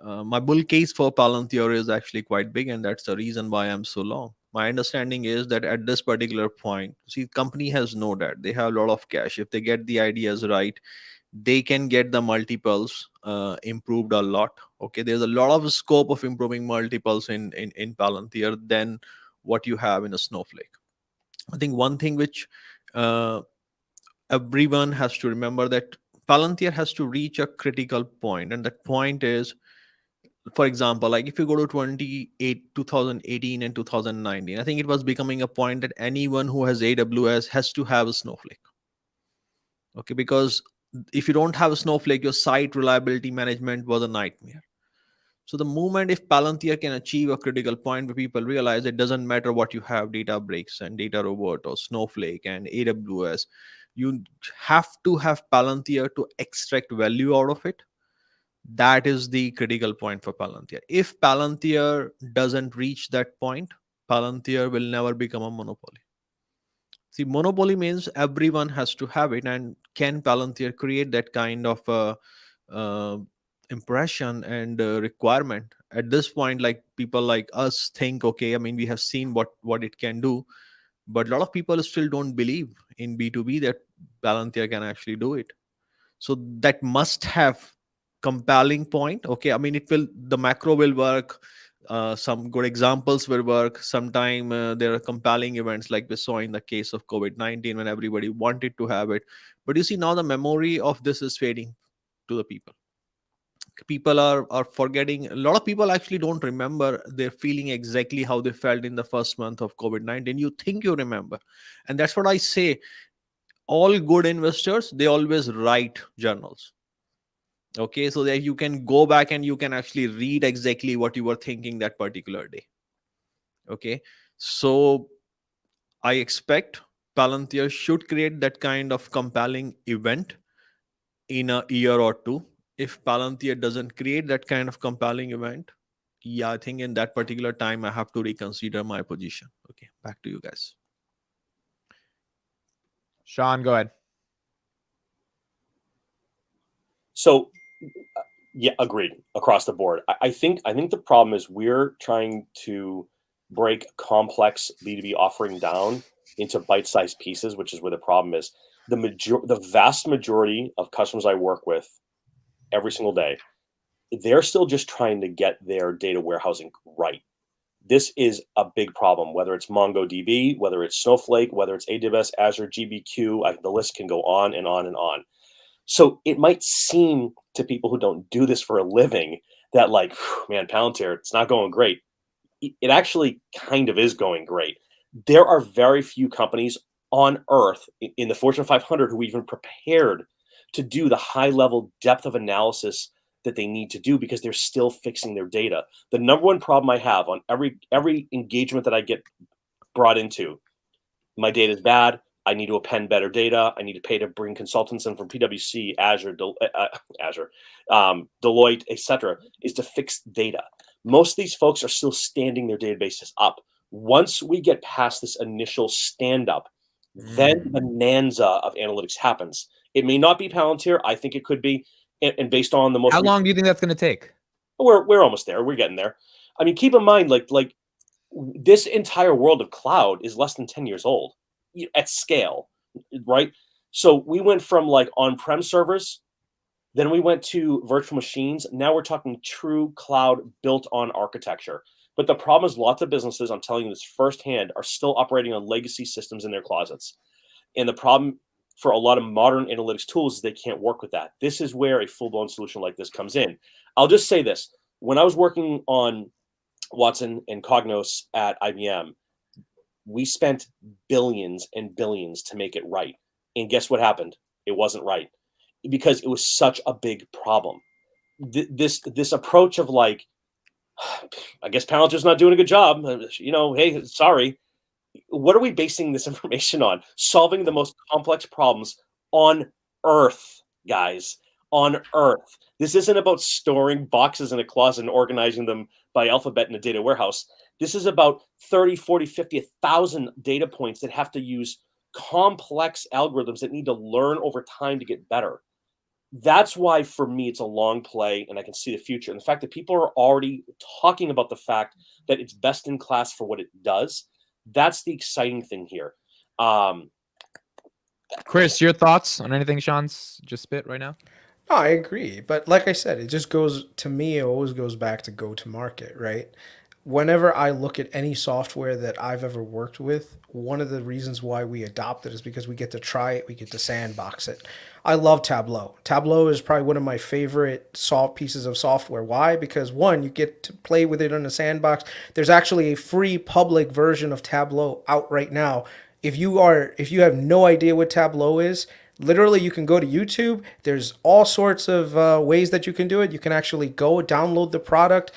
C: my bull case for Palantir is actually quite big, and that's the reason why I'm so long. My understanding is that at this particular point, see, company has no debt. They have a lot of cash. If they get the ideas right, they can get the multiples improved a lot. Okay, there's a lot of scope of improving multiples in Palantir than what you have in a Snowflake. I think one thing which uh, everyone has to remember, that Palantir has to reach a critical point, and that point is, for example, like if you go to 2018 and 2019, I think it was becoming a point that anyone who has AWS has to have a Snowflake. Okay, because if you don't have a Snowflake, your site reliability management was a nightmare. So the moment if Palantir can achieve a critical point where people realize it doesn't matter what you have, Databricks and Data Robot or Snowflake and AWS, you have to have Palantir to extract value out of it. That is the critical point for Palantir. If Palantir doesn't reach that point, Palantir will never become a monopoly. See, monopoly means everyone has to have it, and can Palantir create that kind of uh, impression and requirement? At this point, like people like us think, okay, I mean, we have seen what it can do, but a lot of people still don't believe in B2B that Palantir can actually do it. So that must have compelling point. Okay, I mean, it will, the macro will work, some good examples will work. Sometime there are compelling events like we saw in the case of COVID-19 when everybody wanted to have it. But you see, now the memory of this is fading to the people. People are forgetting. A lot of people actually don't remember their feeling exactly how they felt in the first month of COVID-19. You think you remember, and that's what I say. All good investors, they always write journals. Okay, so that you can go back and you can actually read exactly what you were thinking that particular day. Okay, so I expect Palantir should create that kind of compelling event in a year or two. If Palantir doesn't create that kind of compelling event, yeah, I think in that particular time I have to reconsider my position. Okay, back to you guys.
A: Sean, go ahead.
B: So, yeah, agreed across the board. I think the problem is we're trying to break complex B2B offering down into bite-sized pieces, which is where the problem is. The vast majority of customers I work with every single day, they're still just trying to get their data warehousing right. This is a big problem, whether it's MongoDB, whether it's Snowflake, whether it's AWS, Azure, GBQ, the list can go on and on and on. So it might seem to people who don't do this for a living that, like, man, Palantir, it's not going great. It actually kind of is going great. There are very few companies on earth in the Fortune 500 who even prepared to do the high level depth of analysis that they need to do, because they're still fixing their data. The number one problem I have on every engagement that I get brought into, my data is bad. I need to append better data. I need to pay to bring consultants in from PwC, Azure, Deloitte, etc., is to fix data. Most of these folks are still standing their databases up. Once we get past this initial stand-up, then the bonanza of analytics happens. It may not be Palantir. I think it could be. And based on the most...
A: How long do you think that's going to take?
B: We're almost there. We're getting there. I mean, keep in mind, like this entire world of cloud is less than 10 years old at scale, right? So we went from like on-prem servers, then we went to virtual machines. Now we're talking true cloud built on architecture. But the problem is lots of businesses, I'm telling you this firsthand, are still operating on legacy systems in their closets. And the problem for a lot of modern analytics tools is they can't work with that. This is where a full-blown solution like this comes in. I'll just say this. When I was working on Watson and Cognos at IBM, we spent billions and billions to make it right. And guess what happened? It wasn't right because it was such a big problem. This approach of like, I guess Palantir's not doing a good job. You know, hey, sorry. What are we basing this information on? Solving the most complex problems on Earth, guys. On Earth. This isn't about storing boxes in a closet and organizing them by alphabet in a data warehouse. This is about 30, 40, 50, 1,000 data points that have to use complex algorithms that need to learn over time to get better. That's why, for me, it's a long play, and I can see the future. And the fact that people are already talking about the fact that it's best in class for what it does, that's the exciting thing here.
A: Kris, your thoughts on anything Sean's just spit right now?
D: No, I agree. But like I said, it just goes, to me, it always goes back to go to market, right? Whenever I look at any software that I've ever worked with, one of the reasons why we adopt it is because we get to try it, we get to sandbox it. I love Tableau. Tableau is probably one of my favorite pieces of software. Why? Because one, you get to play with it in a sandbox. There's actually a free public version of Tableau out right now. If you have no idea what Tableau is, literally you can go to YouTube. There's all sorts of ways that you can do it. You can actually go download the product,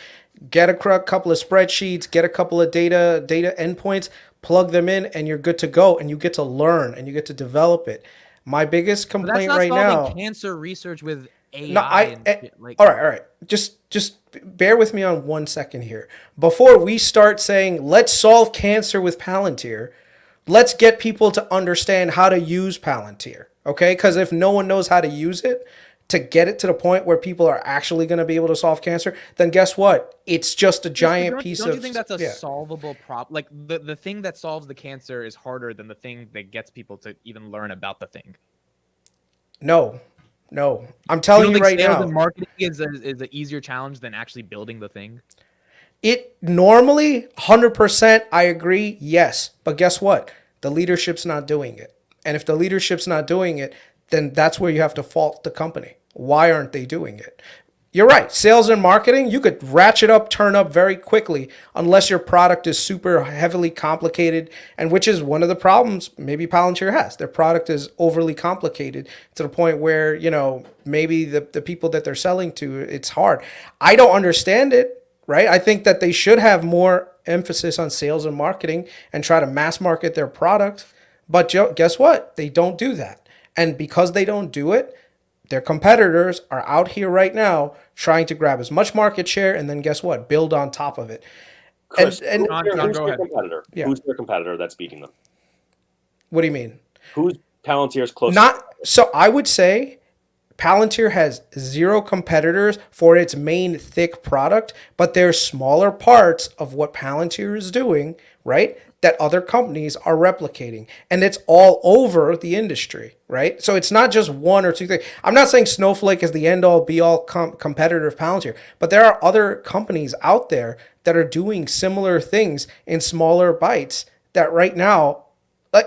D: get a couple of spreadsheets, get a couple of data endpoints, plug them in, and you're good to go. And you get to learn and you get to develop it. My biggest complaint right now.
A: That's not solving cancer research with AI. No,
D: all right. Just bear with me on 1 second here. Before we start saying let's solve cancer with Palantir, let's get people to understand how to use Palantir. Okay, because if no one knows how to use it to get it to the point where people are actually going to be able to solve cancer, then guess what? It's just a giant piece of...
A: Don't you think that's a solvable problem? Like the thing that solves the cancer is harder than the thing that gets people to even learn about the thing.
D: No. I'm telling you right now.
A: Sales and marketing is an easier challenge than actually building the thing.
D: It normally, 100%, I agree, yes. But guess what? The leadership's not doing it. And if the leadership's not doing it, then that's where you have to fault the company. Why aren't they doing it? You're right. Sales and marketing, you could ratchet up, turn up very quickly unless your product is super heavily complicated, and which is one of the problems maybe Palantir has. Their product is overly complicated to the point where, you know, maybe the people that they're selling to, it's hard. I don't understand it, right? I think that they should have more emphasis on sales and marketing and try to mass market their product. But guess what? They don't do that. And because they don't do it, their competitors are out here right now trying to grab as much market share and then guess what? Build on top of it.
B: Chris,
A: John,
B: who's
A: go
B: their
A: ahead.
B: competitor?
D: Yeah.
B: Who's their competitor that's beating them?
D: What do you mean?
B: Who's Palantir's closest?
D: So I would say Palantir has zero competitors for its main thick product, but there's smaller parts of what Palantir is doing, right, that other companies are replicating. And it's all over the industry, right? So it's not just one or two things. I'm not saying Snowflake is the end-all, be-all competitor of Palantir, but there are other companies out there that are doing similar things in smaller bites that right now,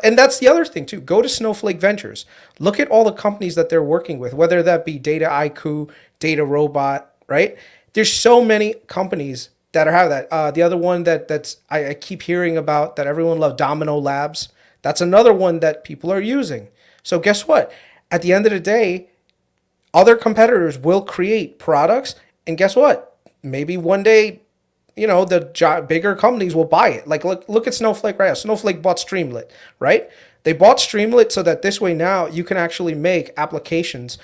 D: and that's the other thing too. Go to Snowflake Ventures. Look at all the companies that they're working with, whether that be Data IQ, Data Robot, right? There's so many companies that have that. The other one that's I keep hearing about that everyone loves, Domino Labs. That's another one that people are using. So guess what? At the end of the day, other competitors will create products, and guess what? Maybe one day the bigger companies will buy it. Like look at Snowflake right now. Snowflake bought Streamlit, right? They bought Streamlit so that this way now you can actually make applications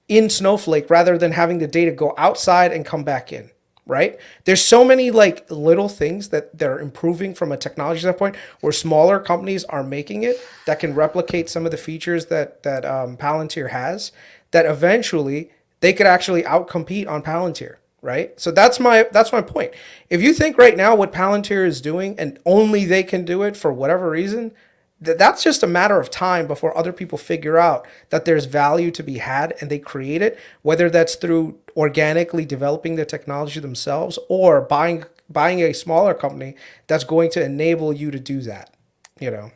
D: in Snowflake rather than having the data go outside and come back in, right? There's so many like little things that they're improving from a technology standpoint where smaller companies are making it that can replicate some of the features that Palantir has, that eventually they could actually outcompete on Palantir, right? So that's my point. If you think right now what Palantir is doing and only they can do it for whatever reason, that's just a matter of time before other people figure out that there's value to be had and they create it, whether that's through organically developing the technology themselves or buying a smaller company that's going to enable you to do that, you know.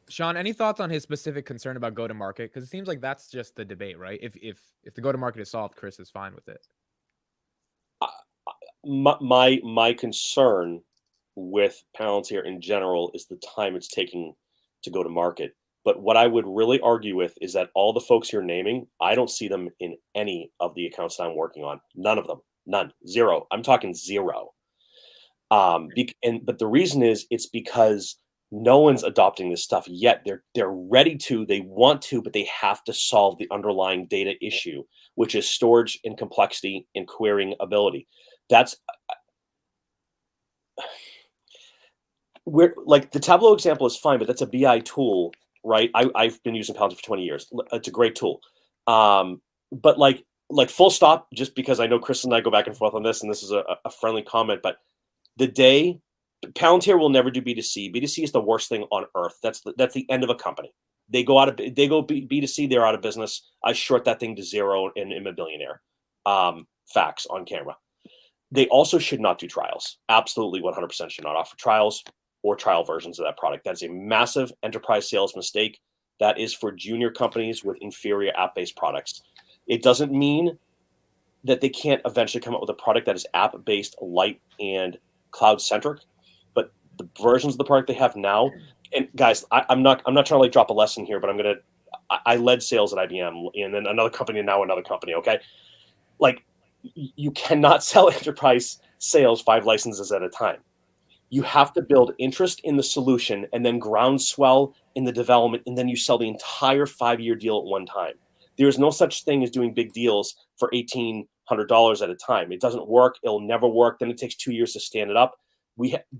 A: Sean, any thoughts on his specific concern about go-to-market? Because it seems like that's just the debate, right? If the go-to-market is solved, Kris is fine with it.
B: My concern with Palantir in general is the time it's taking to go to market. But what I would really argue with is that all the folks you're naming, I don't see them in any of the accounts that I'm working on. None of them. None. Zero. I'm talking zero. But the reason is it's because no one's adopting this stuff yet. They're ready to, they want to, but they have to solve the underlying data issue, which is storage and complexity and querying ability. That's where, like, the Tableau example is fine, but that's a BI tool, right? I've been using Palantir for 20 years. It's a great tool. But like full stop, just because I know Kris and I go back and forth on this, and this is a friendly comment, but the day Palantir will never do B2C. B2C is the worst thing on earth. That's the end of a company. They go B2C, they're out of business. I short that thing to zero and am a billionaire. Facts on camera. They also should not do trials. Absolutely 100% should not offer trials or trial versions of that product. That's a massive enterprise sales mistake. That is for junior companies with inferior app-based products. It doesn't mean that they can't eventually come up with a product that is app-based, light, and cloud-centric. But the versions of the product they have now, and guys, I'm not trying to like drop a lesson here, but I led sales at IBM and then another company and now another company. Okay, like you cannot sell enterprise sales 5 licenses at a time. You have to build interest in the solution and then groundswell in the development, and then you sell the entire 5-year deal at one time. There is no such thing as doing big deals for $1,800 at a time. It doesn't work. It'll never work. Then it takes 2 years to stand it up.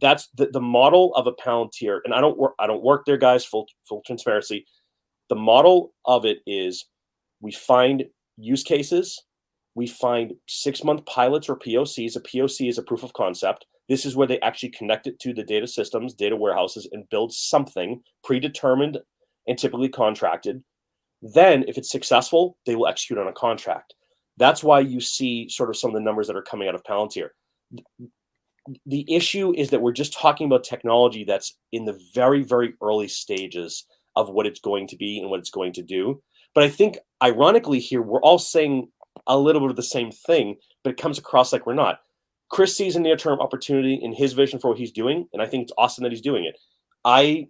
B: That's the model of a Palantir, and I don't work there, guys. Full transparency. The model of it is we find use cases, we find 6-month pilots or POCs. A POC is a proof of concept. This is where they actually connect it to the data systems, data warehouses, and build something predetermined and typically contracted. Then, if it's successful, they will execute on a contract. That's why you see sort of some of the numbers that are coming out of Palantir. The issue is that we're just talking about technology that's in the very, very early stages of what it's going to be and what it's going to do. But I think, ironically here, we're all saying a little bit of the same thing, but it comes across like we're not. Kris sees a near-term opportunity in his vision for what he's doing, and I think it's awesome that he's doing it. I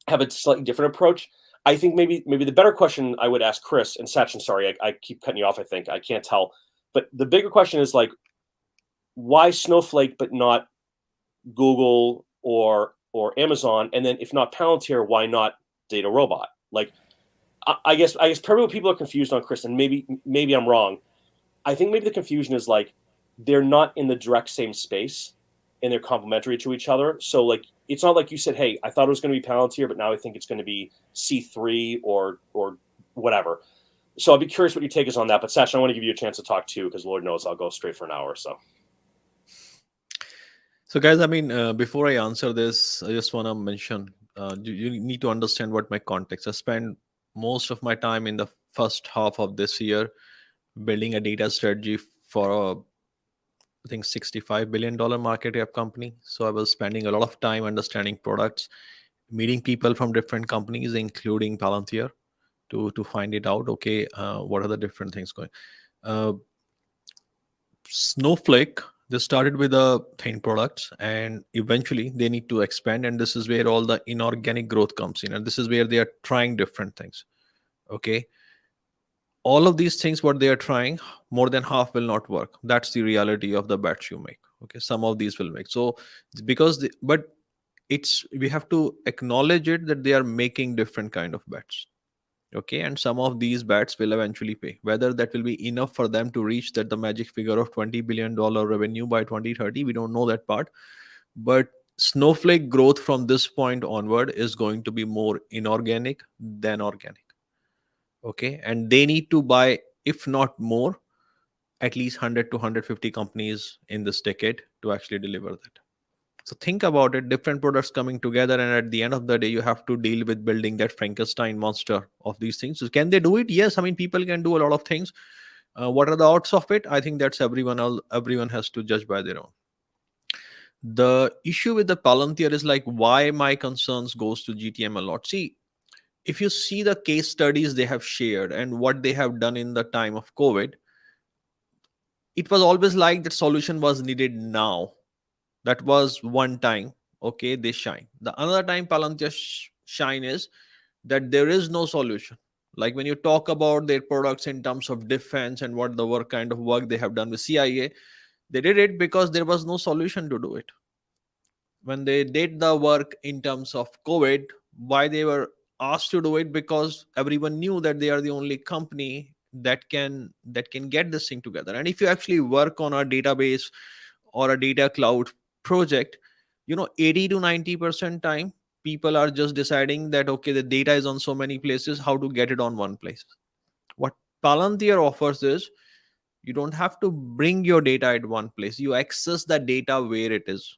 B: have a slightly different approach. I think maybe the better question I would ask Kris, and Sachin, sorry, I keep cutting you off, I think. I can't tell. But the bigger question is, like, why Snowflake but not Google or Amazon? And then if not Palantir, why not Data Robot? Like, I guess probably what people are confused on, Kris, and maybe I'm wrong. I think maybe the confusion is like they're not in the direct same space and they're complementary to each other. So like it's not like you said, hey, I thought it was going to be Palantir, but now I think it's going to be C3 or whatever. So I'll be curious what your take is on that. But Sachin, I want to give you a chance to talk too, because Lord knows I'll go straight for an hour or so.
C: So guys, I mean, before I answer this, I just want to mention, you need to understand what my context. I spent most of my time in the first half of this year building a data strategy for a, I think, $65 billion market cap company. So I was spending a lot of time understanding products, meeting people from different companies, including Palantir, to find it out. Okay, what are the different things going? Snowflake, they started with a thin products, and eventually they need to expand. And this is where all the inorganic growth comes in, and this is where they are trying different things. Okay. all of these things what they are trying, more than half will not work. That's the reality of the bets you make. Okay, some of these will make. So because but it's, we have to acknowledge it that they are making different kind of bets. Okay, and some of these bets will eventually pay. Whether that will be enough for them to reach that the magic figure of $20 billion revenue by 2030, we don't know that part. But Snowflake growth from this point onward is going to be more inorganic than organic. Okay, and they need to buy, if not more, at least 100 to 150 companies in this decade to actually deliver that. So think about it, different products coming together, and at the end of the day, you have to deal with building that Frankenstein monster of these things. So can they do it? Yes. I mean, people can do a lot of things. What are the odds of it? I think that's everyone has to judge by their own. The issue with the Palantir is like why my concerns goes to GTM a lot. See, if you see the case studies they have shared and what they have done in the time of COVID, it was always like the solution was needed now. That was one time. Okay, they shine. The another time Palantir shine is that there is no solution. Like when you talk about their products in terms of defense and what the work kind of work they have done with CIA, they did it because there was no solution to do it. When they did the work in terms of COVID, why they were asked to do it? Because everyone knew that they are the only company that can get this thing together. And if you actually work on a database or a data cloud project, 80 to 90% time people are just deciding that okay, the data is on so many places, how to get it on one place. What Palantir offers is you don't have to bring your data at one place, you access the data where it is.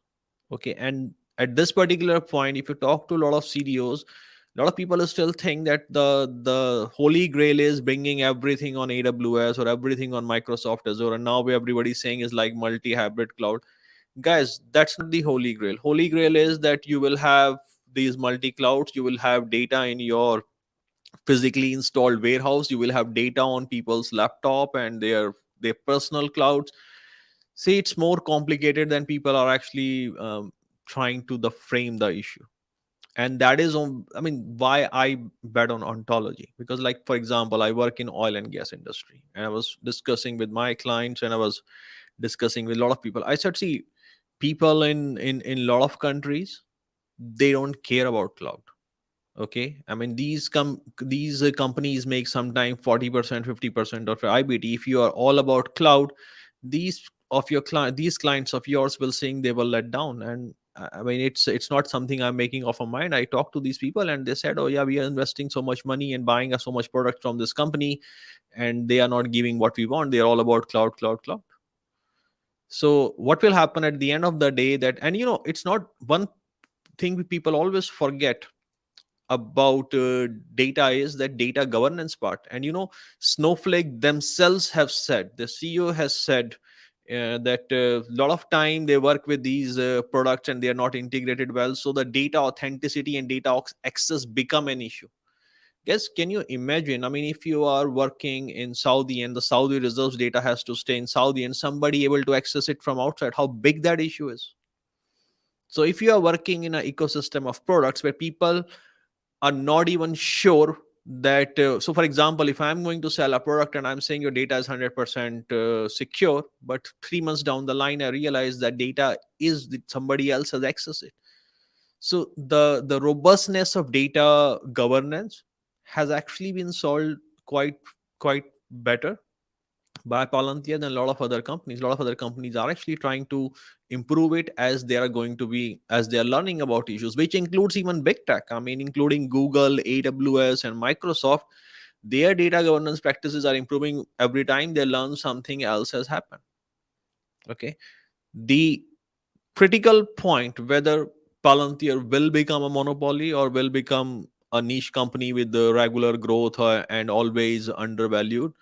C: Okay, and at this particular point, if you talk to a lot of CDOs, a lot of people still think that the holy grail is bringing everything on AWS or everything on Microsoft Azure, and now everybody's saying is like multi-hybrid cloud. Guys, that's not the holy grail. Holy grail is that you will have these multi clouds, you will have data in your physically installed warehouse, you will have data on people's laptop and their personal clouds. See, it's more complicated than people are actually trying to the frame the issue. And that is on, I mean, why I bet on ontology. Because like, for example, I work in oil and gas industry, and I was discussing with my clients and I was discussing with a lot of people. I said, see, people in a lot of countries, they don't care about cloud. Okay, I mean, these companies make sometime 40%, 50% of your IBT. If you are all about cloud, these clients of yours will saying they will let down. And I mean, it's not something I'm making off of mind. I talked to these people and they said, oh yeah, we are investing so much money and buying so much product from this company, and they are not giving what we want. They're all about cloud, cloud, cloud. So what will happen at the end of the day, that, and it's not one thing people always forget about data is that data governance part. And Snowflake themselves have said, the CEO has said that a lot of time they work with these products and they are not integrated well, so the data authenticity and data access become an issue. Yes, can you imagine? I mean, if you are working in Saudi and the Saudi reserves data has to stay in Saudi and somebody able to access it from outside, how big that issue is. So if you are working in an ecosystem of products where people are not even sure that so for example, if I'm going to sell a product and I'm saying your data is 100% secure, but 3 months down the line I realize that data is that somebody else has accessed it. So the robustness of data governance has actually been solved quite better by Palantir than a lot of other companies. A lot of other companies are actually trying to improve it as they are learning about issues, which includes even big tech. I mean, including Google, AWS, and Microsoft. Their data governance practices are improving every time they learn something else has happened. Okay. The critical point whether Palantir will become a monopoly or will become a niche company with the regular growth and always undervalued,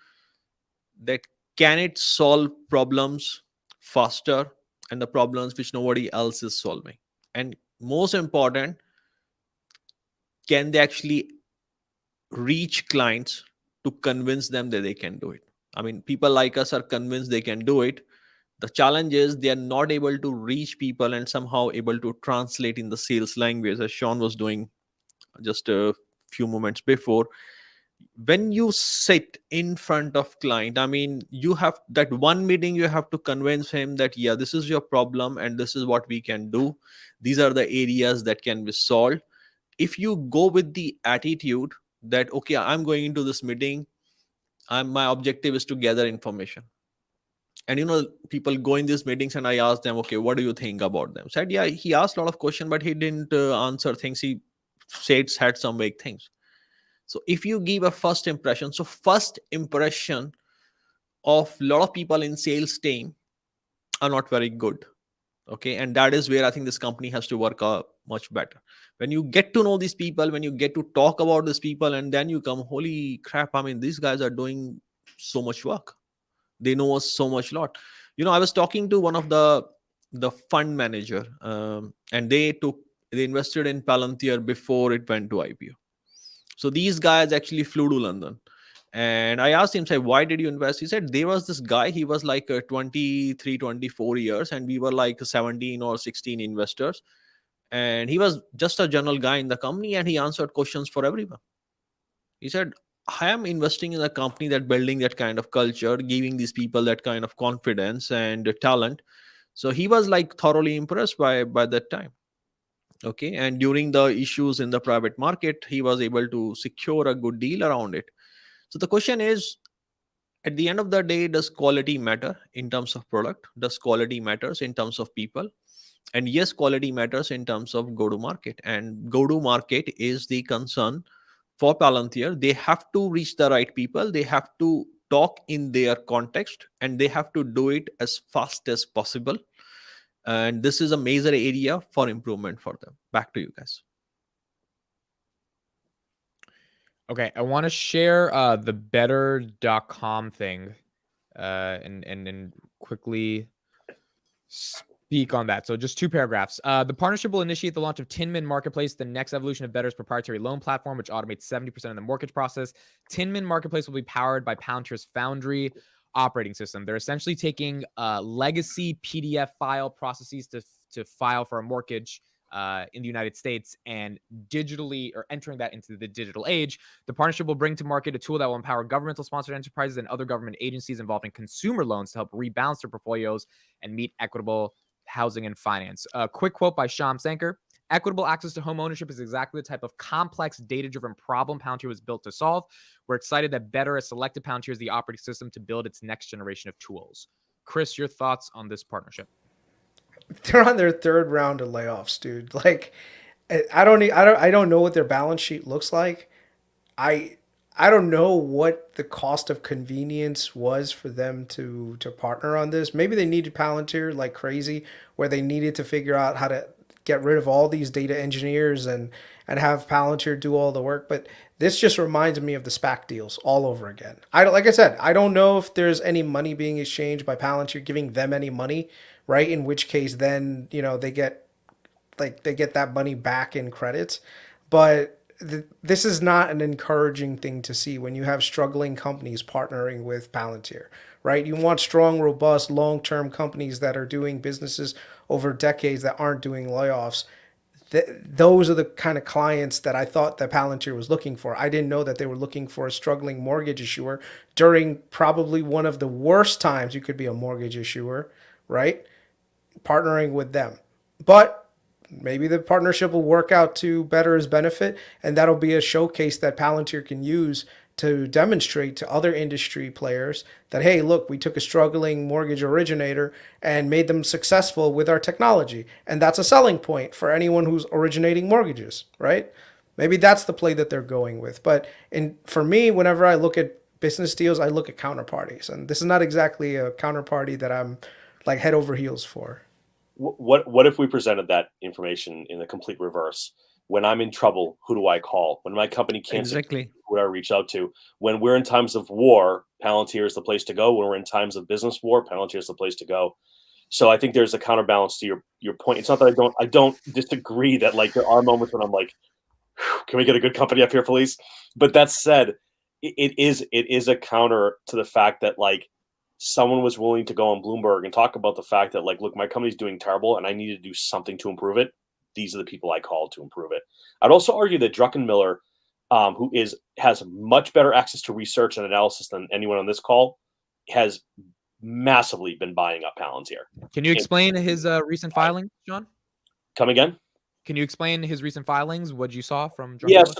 C: that can it solve problems faster and the problems which nobody else is solving, and most important, can they actually reach clients to convince them that they can do it? I mean, people like us are convinced they can do it. The challenge is they are not able to reach people and somehow able to translate in the sales language, as Sean was doing just a few moments before. when you sit in front of client, I mean, you have that one meeting, you have to convince him that, yeah, this is your problem and this is what we can do. These are the areas that can be solved. If you go with the attitude that, okay, I'm going into this meeting, my objective is to gather information. And people go in these meetings and I ask them, okay, what do you think about them? Said, yeah, he asked a lot of questions, but he didn't answer things. He had some vague things. So if you give a first impression, so first impression of a lot of people in sales team are not very good. Okay. And that is where I think this company has to work much better. When you get to know these people, when you get to talk about these people, and then you come, holy crap, I mean, these guys are doing so much work. They know us so much lot. I was talking to one of the fund manager, and they invested in Palantir before it went to IPO. So these guys actually flew to London. And I asked him, say, why did you invest? He said, there was this guy, he was like 23, 24 years, and we were like 17 or 16 investors. And he was just a general guy in the company, and he answered questions for everyone. He said, I am investing in a company that building that kind of culture, giving these people that kind of confidence and talent. So he was like thoroughly impressed by that time. Okay. And during the issues in the private market, he was able to secure a good deal around it. So the question is, at the end of the day, does quality matter in terms of product? Does quality matters in terms of people? And yes, quality matters in terms of go to market. And go to market is the concern for Palantir. They have to reach the right people. They have to talk in their context, and they have to do it as fast as possible. And this is a major area for improvement for them. Back to you guys.
A: Okay, I want to share the better.com thing and quickly speak on that. So just 2 paragraphs. The partnership will initiate the launch of Tinman Marketplace, the next evolution of Better's proprietary loan platform, which automates 70% of the mortgage process. Tinman Marketplace will be powered by Palantir's Foundry operating system. They're essentially taking legacy PDF file processes to file for a mortgage in the United States and digitally, or entering that into the digital age. The partnership will bring to market a tool that will empower governmental sponsored enterprises and other government agencies involved in consumer loans to help rebalance their portfolios and meet equitable housing and finance. A quick quote by Shyam Sankar: equitable access to home ownership is exactly the type of complex, data-driven problem Palantir was built to solve. We're excited that Better has selected Palantir as the operating system to build its next generation of tools. Kris, your thoughts on this partnership?
D: They're on their 3rd round of layoffs, dude. Like, I don't know what their balance sheet looks like. I don't know what the cost of convenience was for them to partner on this. Maybe they needed Palantir like crazy, where they needed to figure out how to get rid of all these data engineers and have Palantir do all the work. But this just reminds me of the SPAC deals all over again. Like I said, I don't know if there's any money being exchanged by Palantir giving them any money, right? In which case, then they get that money back in credits. But this is not an encouraging thing to see when you have struggling companies partnering with Palantir, right? You want strong, robust, long-term companies that are doing businesses over decades that aren't doing layoffs. Those are the kind of clients that I thought that Palantir was looking for. I didn't know that they were looking for a struggling mortgage issuer during probably one of the worst times you could be a mortgage issuer, right? Partnering with them. But maybe the partnership will work out to Better's benefit, and that'll be a showcase that Palantir can use to demonstrate to other industry players that, hey, look, we took a struggling mortgage originator and made them successful with our technology. And that's a selling point for anyone who's originating mortgages, right? Maybe that's the play that they're going with. But for me, whenever I look at business deals, I look at counterparties. And this is not exactly a counterparty that I'm like head over heels for.
B: What if we presented that information in the complete reverse? When I'm in trouble, who do I call? When my company can't
C: Exactly.
B: Who do I reach out to? When we're in times of war, Palantir is the place to go. When we're in times of business war, Palantir is the place to go. So I think there's a counterbalance to your point. It's not that I don't disagree that like there are moments when I'm like, can we get a good company up here, please? But that said, it is a counter to the fact that like someone was willing to go on Bloomberg and talk about the fact that like, look, my company's doing terrible and I need to do something to improve it. These are the people I called to improve it. I'd also argue that Druckenmiller who has much better access to research and analysis than anyone on this call, has massively been buying up Palantir.
A: Can you explain his recent filings, John?
B: Come again?
A: Can you explain his recent filings? What you saw from Druckenmiller?
B: Yes.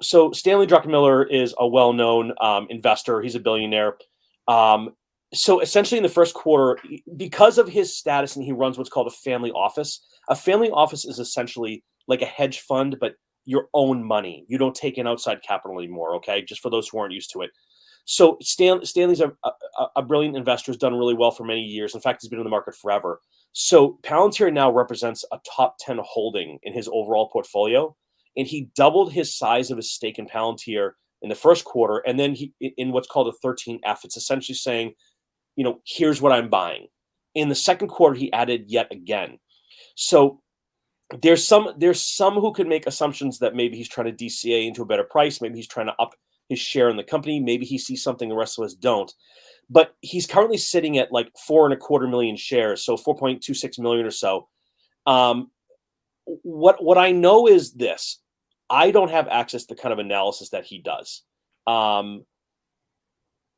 B: So Stanley Druckenmiller is a well-known investor. He's a billionaire. So essentially, in the first quarter, because of his status, and he runs what's called a family office. A family office is essentially like a hedge fund, but your own money. You don't take in outside capital anymore. Okay, just for those who aren't used to it. So Stanley's a brilliant investor, has done really well for many years. In fact, he's been in the market forever. So Palantir now represents a top 10 holding in his overall portfolio, and he doubled his size of his stake in Palantir in the first quarter, and then he in what's called a 13F. It's essentially saying, here's what I'm buying. In the second quarter, he added yet again. So there's some who could make assumptions that maybe he's trying to DCA into a better price. Maybe he's trying to up his share in the company. Maybe he sees something the rest of us don't. But he's currently sitting at like 4.25 million shares, so 4.26 million or so. What I know is this: I don't have access to the kind of analysis that he does.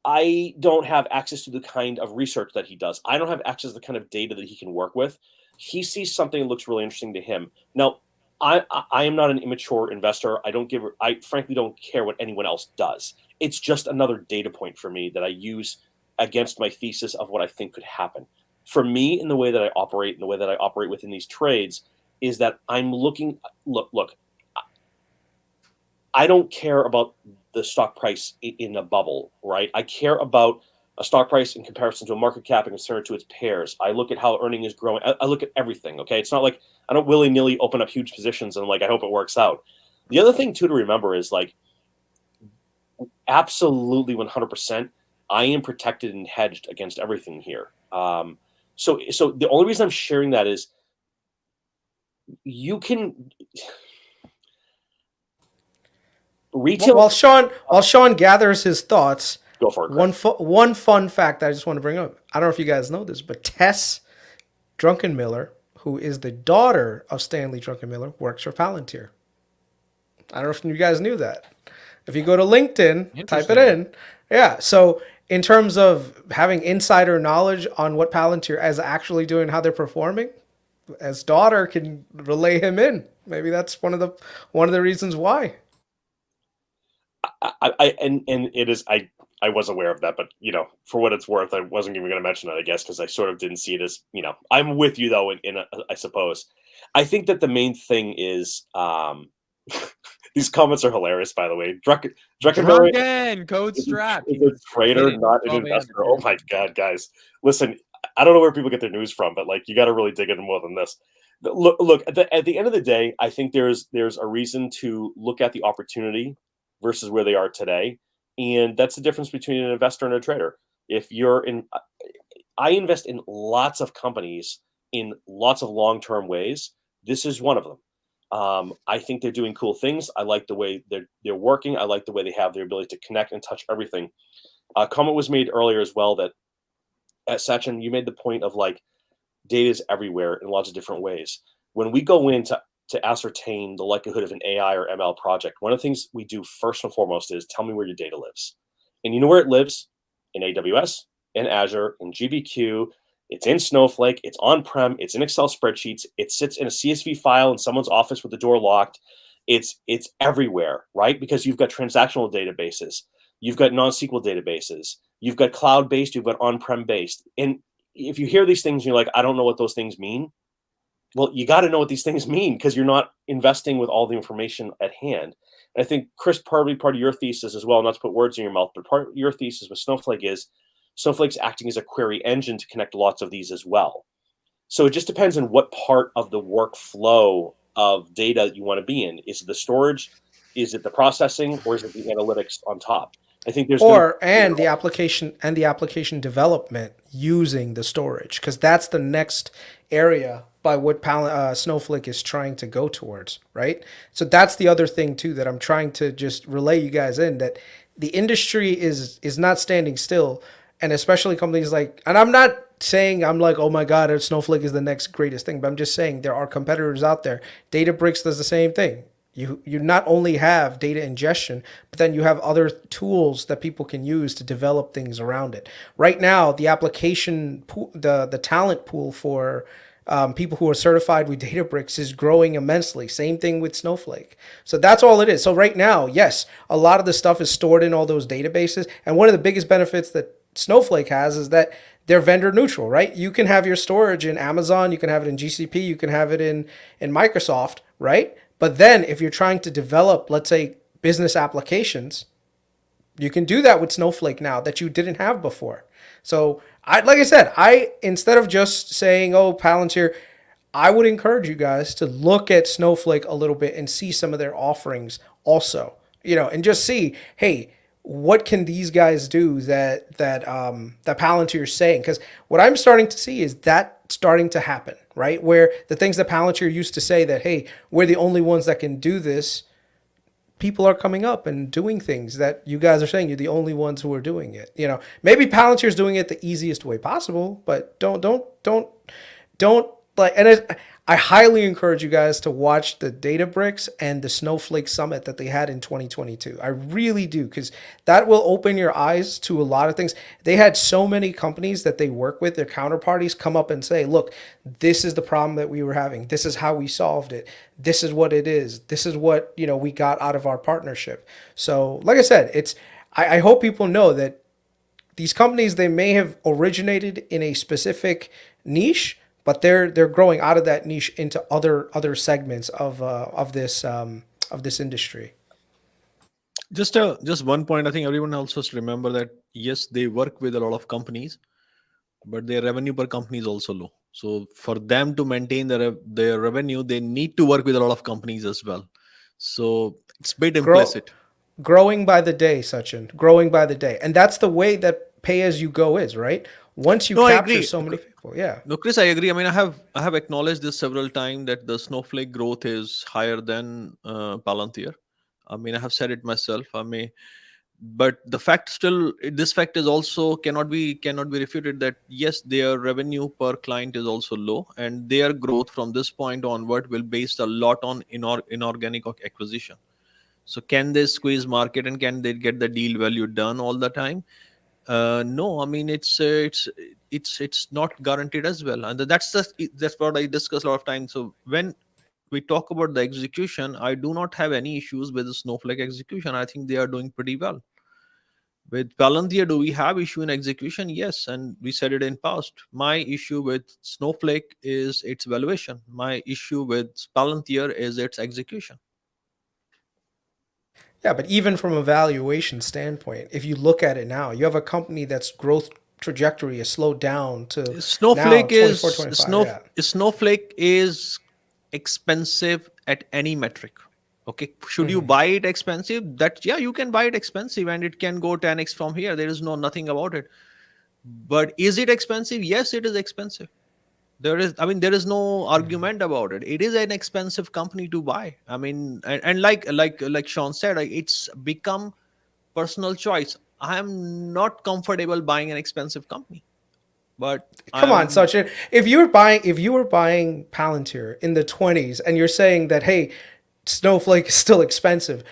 B: I don't have access to the kind of research that he does. I don't have access to the kind of data that he can work with. He sees something that looks really interesting to him. Now, I am not an immature investor. I frankly don't care what anyone else does. It's just another data point for me that I use against my thesis of what I think could happen. For me, in the way that I operate, and the way that I operate within these trades, is that I'm looking. Look. I don't care about the stock price in a bubble, right? I care about a stock price in comparison to a market cap and compared to its pairs. I look at how earning is growing. I look at everything, okay? It's not like I don't willy-nilly open up huge positions and I hope it works out. The other thing, too, to remember is absolutely 100%, I am protected and hedged against everything here. So the only reason I'm sharing that is you can... Retail.
D: While Sean gathers his thoughts,
B: go for it.
D: One fun fact I just want to bring up. I don't know if you guys know this, but Tess Druckenmiller, who is the daughter of Stanley Druckenmiller, works for Palantir. I don't know if you guys knew that. If you go to LinkedIn, type it in. Yeah. So in terms of having insider knowledge on what Palantir is actually doing, how they're performing, his daughter can relay him in. Maybe that's one of the reasons why.
B: I was aware of that, but for what it's worth, I wasn't even going to mention it, I guess, because I sort of didn't see it as, I'm with you though, I suppose. I think that the main thing is, these comments are hilarious, by the way.
A: Drunken code strap.
B: Is a trader, not an investor. Oh my God, guys. Listen, I don't know where people get their news from, but you got to really dig in more than this. Look, at the end of the day, I think there's a reason to look at the opportunity versus where they are today. And that's the difference between an investor and a trader. I invest in lots of companies in lots of long-term ways. This is one of them. I think they're doing cool things. I like the way they're working. I like the way they have their ability to connect and touch everything. A comment was made earlier as well that, Sachin, you made the point of data is everywhere in lots of different ways. When we go in to ascertain the likelihood of an AI or ML project, one of the things we do first and foremost is tell me where your data lives. And you know where it lives? In AWS, in Azure, in GBQ, it's in Snowflake, it's on-prem, it's in Excel spreadsheets, it sits in a CSV file in someone's office with the door locked. It's everywhere, right? Because you've got transactional databases, you've got non-SQL databases, you've got cloud-based, you've got on-prem based. And if you hear these things, you're like, I don't know what those things mean. Well, you got to know what these things mean because you're not investing with all the information at hand. And I think, Kris, probably part of your thesis as well, not to put words in your mouth, but part of your thesis with Snowflake is Snowflake's acting as a query engine to connect lots of these as well. So it just depends on what part of the workflow of data you want to be in. Is it the storage? Is it the processing? Or is it the analytics on top? I think there's
D: the application development using the storage, because that's the next area by what Snowflake is trying to go towards, right? So that's the other thing too that I'm trying to just relay you guys in, that the industry is not standing still, and especially companies and I'm not saying I'm oh my God, Snowflake is the next greatest thing, but I'm just saying there are competitors out there. Databricks does the same thing. You not only have data ingestion, but then you have other tools that people can use to develop things around it. Right now, the application pool, the talent pool for people who are certified with Databricks is growing immensely. Same thing with Snowflake. So that's all it is. So right now, yes, a lot of the stuff is stored in all those databases. And one of the biggest benefits that Snowflake has is that they're vendor neutral, right? You can have your storage in Amazon, you can have it in GCP, you can have it in Microsoft, right? But then if you're trying to develop, let's say, business applications, you can do that with Snowflake now that you didn't have before. So like I said, instead of just saying, oh, Palantir, I would encourage you guys to look at Snowflake a little bit and see some of their offerings also, and just see, hey, what can these guys do that Palantir is saying? Because what I'm starting to see is that starting to happen, right? Where the things that Palantir used to say that, hey, we're the only ones that can do this, people are coming up and doing things that you guys are saying you're the only ones who are doing it. Maybe Palantir's doing it the easiest way possible, but don't like. And I highly encourage you guys to watch the Databricks and the Snowflake Summit that they had in 2022. I really do, because that will open your eyes to a lot of things. They had so many companies that they work with, their counterparties, come up and say, look, this is the problem that we were having. This is how we solved it. This is what it is. This is what, we got out of our partnership. So like I said, I hope people know that these companies, they may have originated in a specific niche, but they're growing out of that niche into other segments of this industry.
C: Just one point. I think everyone also has to remember that yes, they work with a lot of companies, but their revenue per company is also low. So for them to maintain their revenue, they need to work with a lot of companies as well. So it's a bit implicit.
D: Growing by the day, Sachin. Growing by the day, and that's the way that pay as you go is, right? Once you capture so many people, yeah.
C: No, Chris, I agree. I mean, I have acknowledged this several times that the Snowflake growth is higher than Palantir. I mean, I have said it myself. I mean, but the fact still, this fact is also cannot be refuted that yes, their revenue per client is also low, and their growth from this point onward will based a lot on inorganic acquisition. So can they squeeze market and can they get the deal value done all the time? No, I mean it's not guaranteed as well, and that's what I discuss a lot of times. So when we talk about the execution, I do not have any issues with the Snowflake execution. I think they are doing pretty well. With Palantir, do we have issue in execution? Yes, and we said it in past. My issue with Snowflake is its valuation. My issue with Palantir is its execution.
D: Yeah, but even from a valuation standpoint, if you look at it now, you have a company that's growth trajectory has slowed down to
C: Snowflake
D: now,
C: is
D: 24,
C: Snowflake is expensive at any metric. Okay, should you buy it expensive? That yeah, you can buy it expensive and it can go 10x from here. There is nothing about it. But is it expensive? Yes, it is expensive. There is no argument about it. It is an expensive company to buy. I mean, and like Sean said, it's become personal choice. I am not comfortable buying an expensive company. But
D: come on, Sachin. If you were buying Palantir in the 20s and you're saying that, hey, Snowflake is still expensive,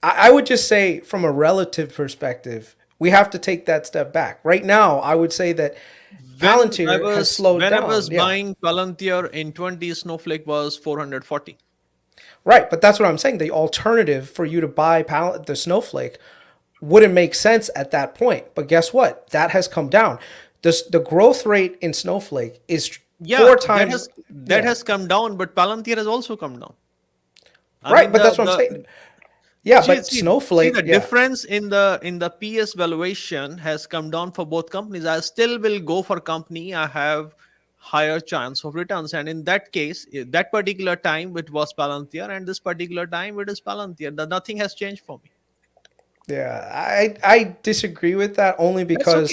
D: I would just say from a relative perspective, we have to take that step back. Right now, I would say that Palantir has slowed down.
C: When I was buying Palantir in 20, Snowflake was 440.
D: Right, but that's what I'm saying. The alternative for you to buy the Snowflake wouldn't make sense at that point. But guess what? That has come down. The growth rate in Snowflake is 4 times.
C: That has come down, but Palantir has also come down.
D: Right, but that's what I'm saying. Yeah, but Snowflake.
C: The difference in the PS valuation has come down for both companies. I still will go for company I have higher chance of returns, and in that case, that particular time it was Palantir, and this particular time it is Palantir. Nothing has changed for me.
D: Yeah, I disagree with that only because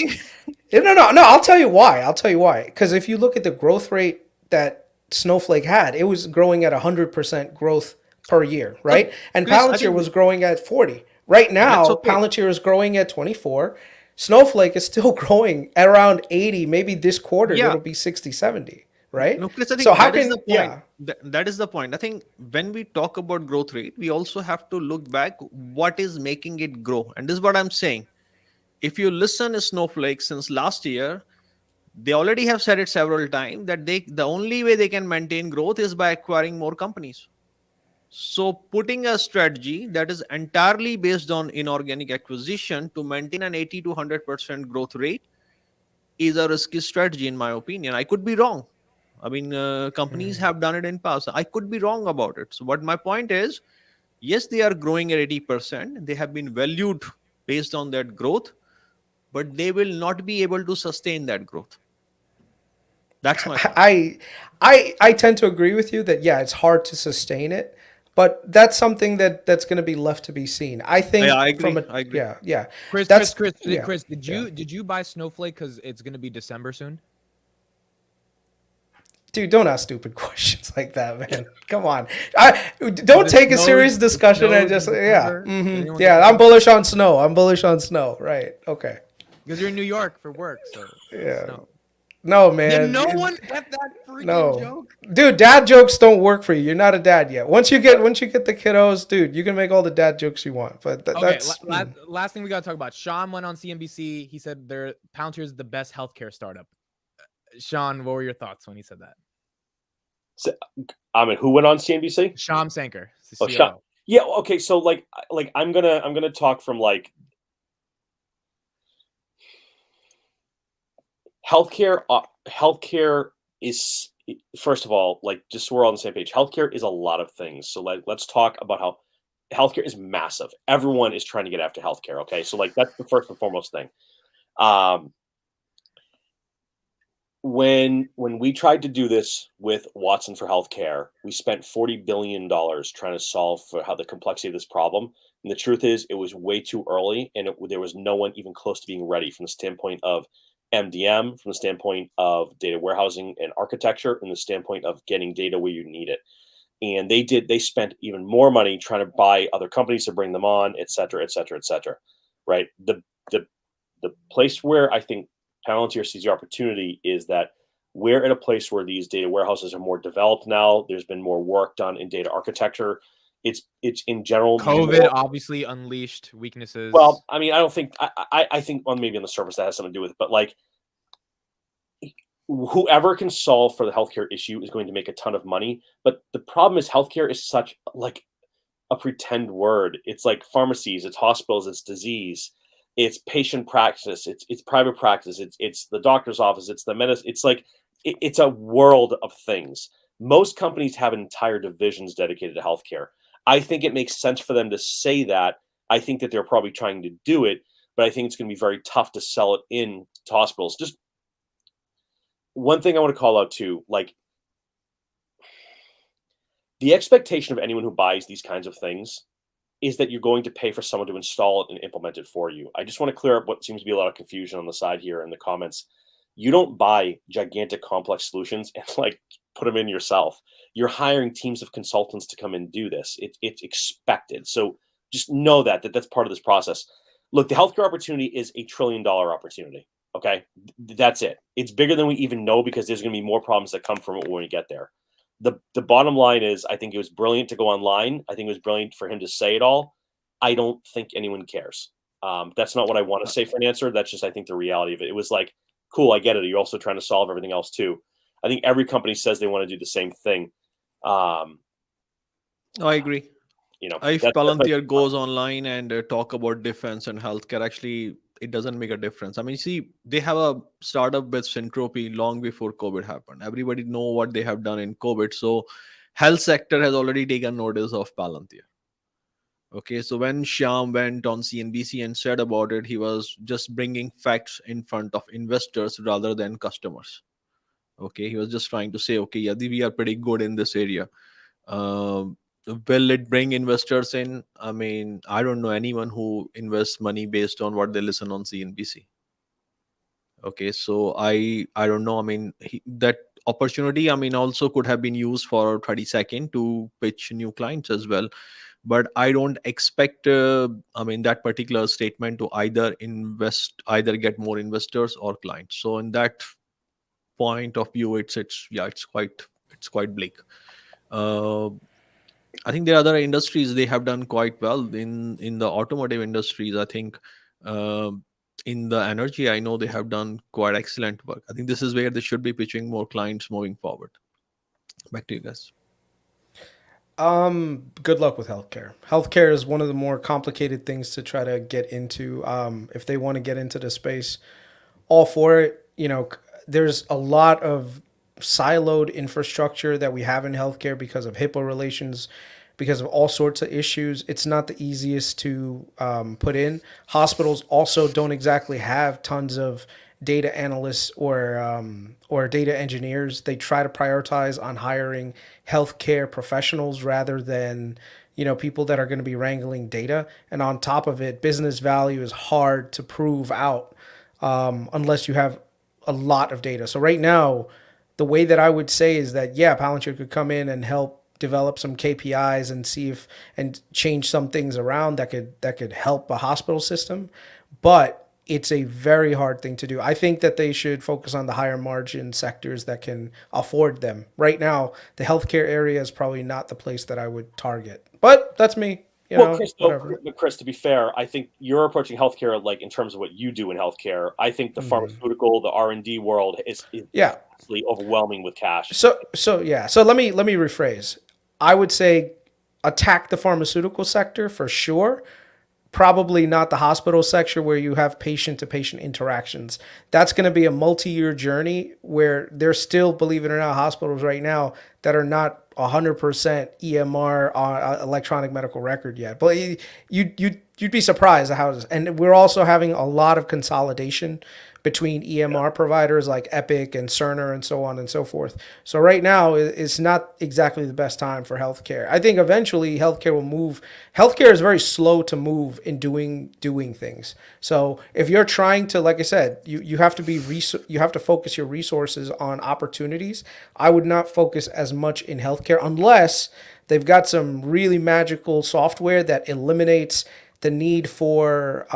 D: no. I'll tell you why. Because if you look at the growth rate that Snowflake had, it was growing at 100% growth per year, right? And Chris, Palantir was growing at 40. Right now, Palantir is growing at 24. Snowflake is still growing at around 80. Maybe this quarter it'll be 60, 70. right?
C: No, Chris, I
D: So
C: think
D: how
C: that is the
D: can
C: point. That is the point. I think when we talk about growth rate, we also have to look back what is making it grow. And this is what I'm saying. If you listen to Snowflake since last year, they already have said it several times that the only way they can maintain growth is by acquiring more companies. So putting a strategy that is entirely based on inorganic acquisition to maintain an 80 to 100% growth rate is a risky strategy, in my opinion. I could be wrong. I mean, companies have done it in past. I could be wrong about it. So what my point is, yes, they are growing at 80%. They have been valued based on that growth, but they will not be able to sustain that growth. That's my point.
D: I tend to agree with you that yeah, it's hard to sustain it, but that's something that's going to be left to be seen. I
C: Yeah,
D: think
C: I
D: from
C: agree.
D: a
C: I agree.
D: yeah,
A: Chris, Chris,
D: that's
A: Chris,
D: yeah,
A: Chris, did
D: yeah.
A: you buy Snowflake because it's gonna be December soon?
D: Dude, don't ask stupid questions like that, man. Come on. Don't take a serious
A: It
D: discussion and
A: snows
D: just
A: in
D: yeah.
A: December. Did anyone get
D: Yeah, I'm
A: snow?
D: bullish on snow. I'm bullish on snow. Right. Okay.
A: Because you're in New York for work, so
D: Yeah.
A: snow.
D: No,
A: Did
D: man.
A: no one get that freaking
D: No.
A: joke?
D: Dude, dad jokes don't work for you. You're not a dad yet. Once you get the kiddos, dude, you can make all the dad jokes you want. But
A: Okay,
D: that's
A: last thing we gotta talk about. Sean went on CNBC. He said their Palantir is the best healthcare startup. Sean, what were your thoughts when he said that?
B: So, I mean, who went on CNBC?
A: Shyam Sankar, the
B: Oh,
A: COO.
B: Sean. Yeah. Okay. So like I'm gonna talk from like healthcare. Healthcare is, first of all, like, just so we're all on the same page. Healthcare is a lot of things. So let's talk about how healthcare is massive. Everyone is trying to get after healthcare. Okay. So like that's the first and foremost thing. Um, when we tried to do this with Watson for Healthcare, we spent $40 billion trying to solve for how the complexity of this problem. And the truth is, it was way too early, and there was no one even close to being ready from the standpoint of MDM, from the standpoint of data warehousing and architecture, from the standpoint of getting data where you need it. And they spent even more money trying to buy other companies to bring them on, et cetera, et cetera, et cetera. Right? The place where I think Palantir sees the opportunity is that we're at a place where these data warehouses are more developed now. There's been more work done in data architecture. It's in general
A: COVID obviously unleashed weaknesses.
B: Well, I mean, I don't think I think, well, maybe on the surface that has something to do with it, but like whoever can solve for the healthcare issue is going to make a ton of money. But the problem is healthcare is such like a pretend word. It's like pharmacies, it's hospitals, it's disease, it's patient practice, it's private practice, it's the doctor's office, it's the medicine. It's like it's a world of things. Most companies have entire divisions dedicated to healthcare. I think it makes sense for them to say that. I think that they're probably trying to do it, but I think it's going to be very tough to sell it in to hospitals. Just one thing I want to call out too, like the expectation of anyone who buys these kinds of things is that you're going to pay for someone to install it and implement it for you. I just want to clear up what seems to be a lot of confusion on the side here in the comments. You don't buy gigantic complex solutions and like put them in yourself. You're hiring teams of consultants to come and do this. It's expected. So just know that's part of this process. Look, the healthcare opportunity is $1 trillion opportunity. Okay. That's it. It's bigger than we even know because there's going to be more problems that come from it when we get there. The bottom line is, I think it was brilliant to go online. I think it was brilliant for him to say it all. I don't think anyone cares. That's not what I want to say for an answer. That's just, I think, the reality of it. It was like, cool, I get it. You're also trying to solve everything else too. I think every company says they want to do the same thing.
C: I agree.
B: You know,
C: If Palantir goes online and talk about defense and healthcare, actually, it doesn't make a difference. I mean, see, they have a startup with Syntropy long before COVID happened. Everybody know what they have done in COVID. So health sector has already taken notice of Palantir. Okay, so when Shyam went on CNBC and said about it, he was just bringing facts in front of investors rather than customers. Okay, he was just trying to say, okay, yeah, we are pretty good in this area. Will it bring investors in? I mean, I don't know anyone who invests money based on what they listen on CNBC. Okay, so I don't know. I mean, that opportunity, I mean, also could have been used for 30-second to pitch new clients as well. But I don't expect, I mean, that particular statement to either get more investors or clients. So in that, point of view, it's quite bleak. Uh, I think there are other industries they have done quite well in the automotive industries. I think in the energy, I know they have done quite excellent work. I think this is where they should be pitching more clients moving forward. Back to you guys.
D: Good luck with healthcare. Healthcare is one of the more complicated things to try to get into. If they want to get into the space, all for it. There's a lot of siloed infrastructure that we have in healthcare because of HIPAA relations, because of all sorts of issues. It's not the easiest to put in. Hospitals also don't exactly have tons of data analysts or data engineers. They try to prioritize on hiring healthcare professionals rather than people that are going to be wrangling data. And on top of it, business value is hard to prove out unless you have a lot of data. So right now, the way that I would say is that, yeah, Palantir could come in and help develop some KPIs and see if and change some things around that could help a hospital system, but it's a very hard thing to do. I think that they should focus on the higher margin sectors that can afford them. Right now, the healthcare area is probably not the place that I would target, but that's me. Whatever.
B: But Kris, to be fair, I think you're approaching healthcare like in terms of what you do in healthcare. I think the pharmaceutical, the R&D world is absolutely overwhelming with cash.
D: So let me rephrase. I would say attack the pharmaceutical sector for sure. Probably not the hospital sector where you have patient-to-patient interactions. That's going to be a multi-year journey where there's still, believe it or not, hospitals right now that are not 100% EMR electronic medical record yet. But you'd be surprised at how it is. And we're also having a lot of consolidation between EMR providers like Epic and Cerner and so on and so forth. So right now, it's not exactly the best time for healthcare. I think eventually healthcare will move. Healthcare is very slow to move in doing things. So if you're trying to, like I said, you have to focus your resources on opportunities. I would not focus as much in healthcare unless they've got some really magical software that eliminates the need for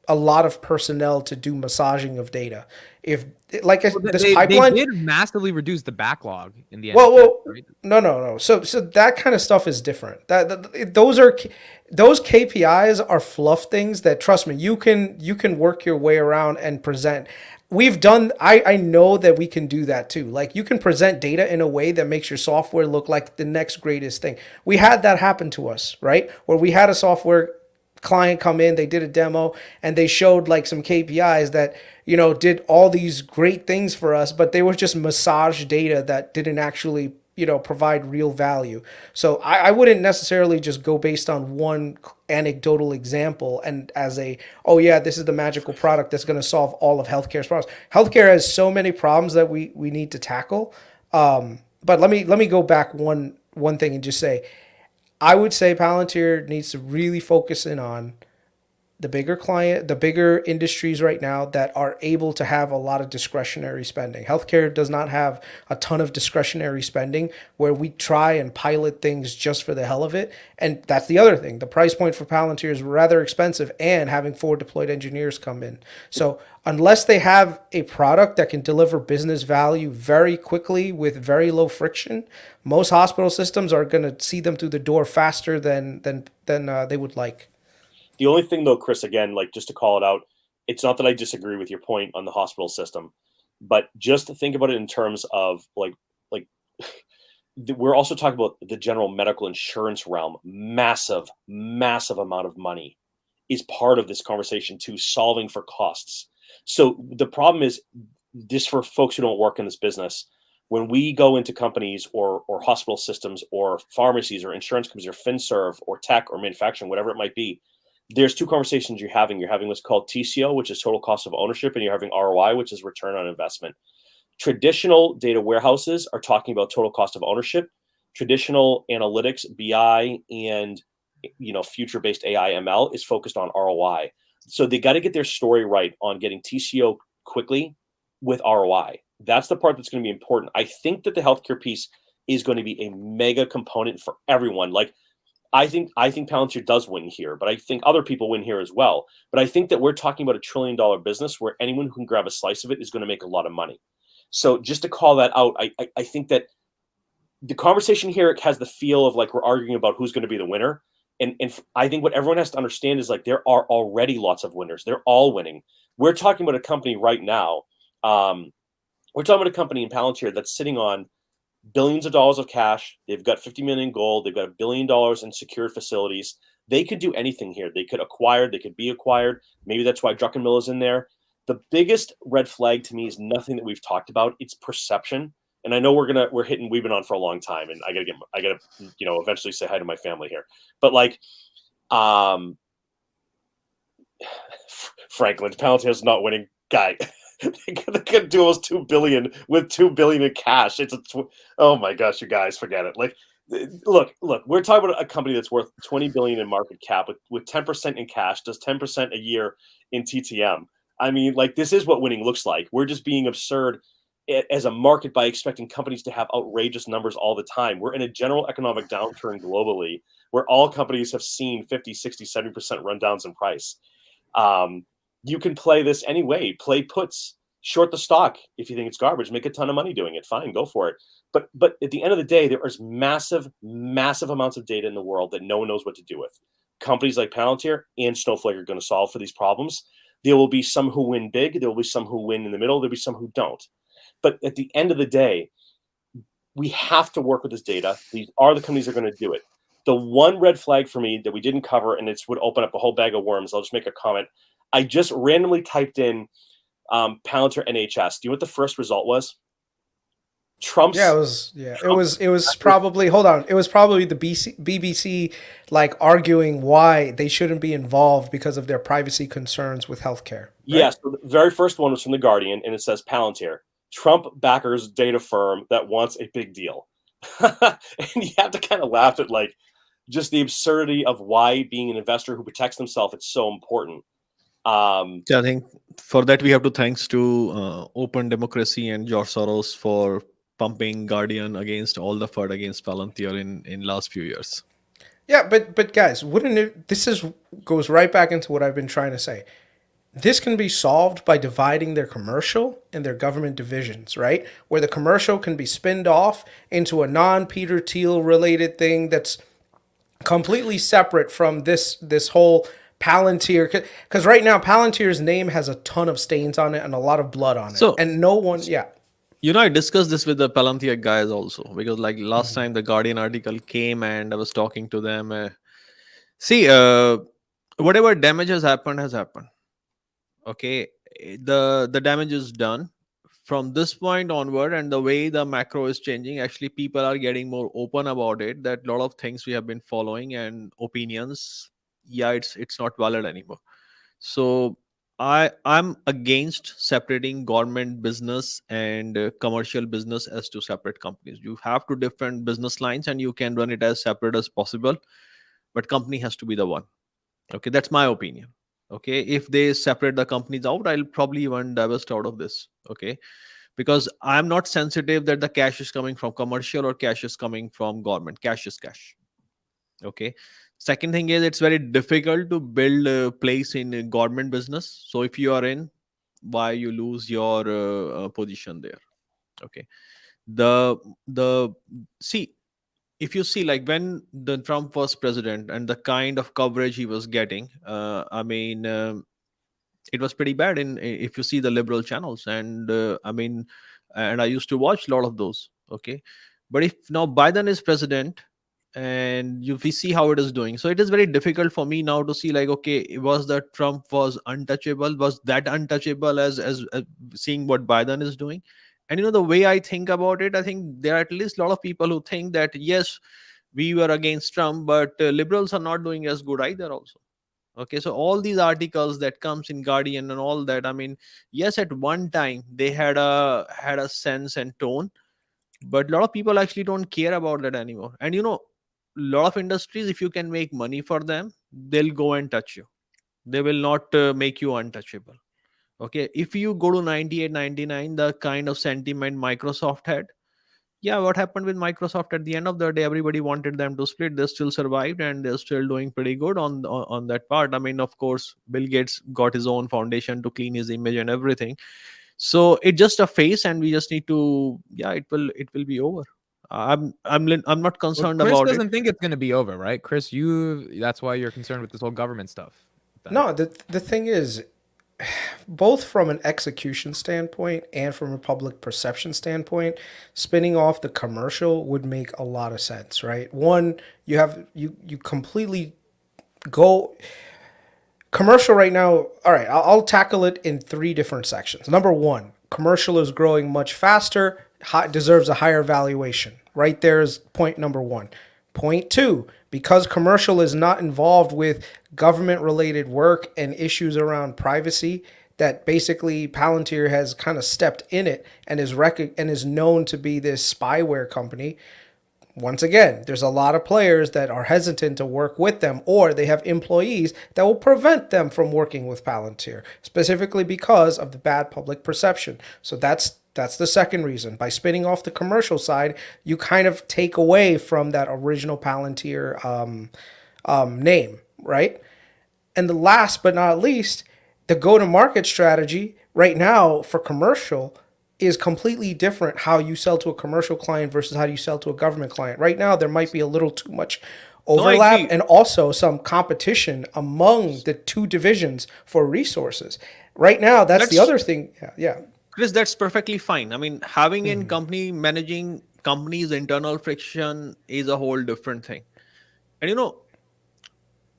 D: a lot of personnel to do massaging of data. If pipeline,
A: they did massively reduce the backlog in the end.
D: Right? No. So that kind of stuff is different. Those KPIs are fluff things that, trust me, you can work your way around and present. We've done. I know that we can do that too. Like, you can present data in a way that makes your software look like the next greatest thing. We had that happen to us, right? Where we had a software client come in, they did a demo, and they showed like some KPIs that did all these great things for us, but they were just massage data that didn't actually provide real value. So I wouldn't necessarily just go based on one anecdotal example and as this is the magical product that's going to solve all of healthcare's problems. Healthcare has so many problems that we need to tackle. But let me go back one thing and just say, I would say Palantir needs to really focus in on the bigger industries right now that are able to have a lot of discretionary spending. Healthcare does not have a ton of discretionary spending where we try and pilot things just for the hell of it. And that's the other thing. The price point for Palantir is rather expensive, and having 4 deployed engineers come in. So unless they have a product that can deliver business value very quickly with very low friction, most hospital systems are going to see them through the door faster than they would like.
B: The only thing, though, Kris, again, like, just to call it out, it's not that I disagree with your point on the hospital system, but just to think about it in terms of like we're also talking about the general medical insurance realm. Massive amount of money is part of this conversation too, solving for costs. So the problem is, just for folks who don't work in this business, when we go into companies or hospital systems or pharmacies or insurance companies or FinServe or tech or manufacturing, whatever it might be, there's 2 conversations you're having. You're having what's called TCO, which is total cost of ownership, and you're having ROI, which is return on investment. Traditional data warehouses are talking about total cost of ownership. Traditional analytics, BI, and future-based AI ML is focused on ROI. So they got to get their story right on getting TCO quickly with ROI. That's the part that's going to be important. I think that the healthcare piece is going to be a mega component for everyone. Like, I think Palantir does win here, but I think other people win here as well. But I think that we're talking about $1 trillion business where anyone who can grab a slice of it is going to make a lot of money. So just to call that out, I think that the conversation here has the feel of like we're arguing about who's going to be the winner. And I think what everyone has to understand is like there are already lots of winners. They're all winning. We're talking about a company right now. We're talking about a company in Palantir that's sitting on billions of dollars of cash. They've got 50 million in gold. They've got $1 billion in secured facilities. They could do anything here. They could acquire. They could be acquired. Maybe that's why Druckenmiller is in there. The biggest red flag to me is nothing that we've talked about. It's perception. And I know we've been on for a long time, and I gotta eventually say hi to my family here. But like, Franklin, Palantir is not winning, guy. They could do almost $2 billion with $2 billion in cash. Oh my gosh, you guys, forget it. Like, look, we're talking about a company that's worth $20 billion in market cap with 10% in cash, does 10% a year in TTM. I mean, like, this is what winning looks like. We're just being absurd as a market by expecting companies to have outrageous numbers all the time. We're in a general economic downturn globally where all companies have seen 50, 60, 70% rundowns in price. You can play this anyway. Play puts, short the stock. If you think it's garbage, make a ton of money doing it. Fine, go for it. But at the end of the day, there is massive amounts of data in the world that no one knows what to do with. Companies like Palantir and Snowflake are going to solve for these problems. There will be some who win big. There will be some who win in the middle. There'll be some who don't. But at the end of the day, we have to work with this data. These are the companies that are going to do it. The one red flag for me that we didn't cover, and it would open up a whole bag of worms. I'll just make a comment. I just randomly typed in Palantir NHS. Do you know what the first result was? Trump's.
D: It was probably, hold on. It was probably the BBC like arguing why they shouldn't be involved because of their privacy concerns with healthcare. Right?
B: Yes. So the very first one was from The Guardian, and it says Palantir, Trump backers data firm that wants a big deal. And you have to kind of laugh at like just the absurdity of why being an investor who protects himself, it's so important.
C: I think for that we have to thanks to Open Democracy and George Soros for pumping Guardian against all the FUD against Palantir in last few years.
D: Yeah, but guys, wouldn't it? Goes right back into what I've been trying to say. This can be solved by dividing their commercial and their government divisions, right? Where the commercial can be spinned off into a non-Peter Thiel related thing that's completely separate from this whole Palantir. Because right now, Palantir's name has a ton of stains on it and a lot of blood on it. And no one,
C: I discussed this with the Palantir guys also, because like last time the Guardian article came and I was talking to them. Whatever damage has happened has happened. Okay, the damage is done. From this point onward, and the way the macro is changing, actually people are getting more open about it, that a lot of things we have been following and opinions, it's not valid anymore. So I'm against separating government business and commercial business as two separate companies. You have two different business lines and you can run it as separate as possible, but company has to be the one. Okay, that's my opinion. Okay, if they separate the companies out, I'll probably even divest out of this. Okay, because I'm not sensitive that the cash is coming from commercial or cash is coming from government. Cash is cash. Okay. Second thing is, it's very difficult to build a place in a government business. So if you are in, why you lose your position there? Okay. See, if you see like when the Trump was president and the kind of coverage he was getting, it was pretty bad if you see the liberal channels, and and I used to watch a lot of those. Okay, but if now Biden is president and we see how it is doing, so it is very difficult for me now to see like, okay, was that Trump was untouchable, was that untouchable as seeing what Biden is doing? And the way I think about it, I think there are at least a lot of people who think that yes, we were against Trump, but liberals are not doing as good either also. Okay, so all these articles that comes in Guardian and all that, yes, at one time they had a sense and tone, but a lot of people actually don't care about that anymore. And a lot of industries, if you can make money for them, they'll go and touch you. They will not make you untouchable. Okay, if you go to 98, 99, the kind of sentiment Microsoft had, what happened with Microsoft at the end of the day, everybody wanted them to split. They still survived and they're still doing pretty good on that part. Of course, Bill Gates got his own foundation to clean his image and everything. So it's just a phase, and we just need to, yeah, it will be over. I'm not
A: Well,
C: concerned
A: Kris
C: about it.
A: doesn't think it's going to be over, right? Kris, that's why you're concerned with this whole government stuff. Then.
D: No, the thing is, both from an execution standpoint and from a public perception standpoint, spinning off the commercial would make a lot of sense, right? One, you completely go commercial right now. All right, I'll tackle it in three different sections. Number one, commercial is growing much faster, deserves a higher valuation. Right there is point number one. Point two, because commercial is not involved with government related work and issues around privacy, that basically Palantir has kind of stepped in it and is known to be this spyware company. Once again, there's a lot of players that are hesitant to work with them, or they have employees that will prevent them from working with Palantir, specifically because of the bad public perception. So that's the second reason. By spinning off the commercial side, you kind of take away from that original Palantir name, right? And the last but not least, the go-to-market strategy right now for commercial is completely different how you sell to a commercial client versus how you sell to a government client. Right now, there might be a little too much overlap and also some competition among the two divisions for resources. Right now, that's the other thing. Yeah.
C: Chris, that's perfectly fine. I mean, having in company managing companies' internal friction is a whole different thing. And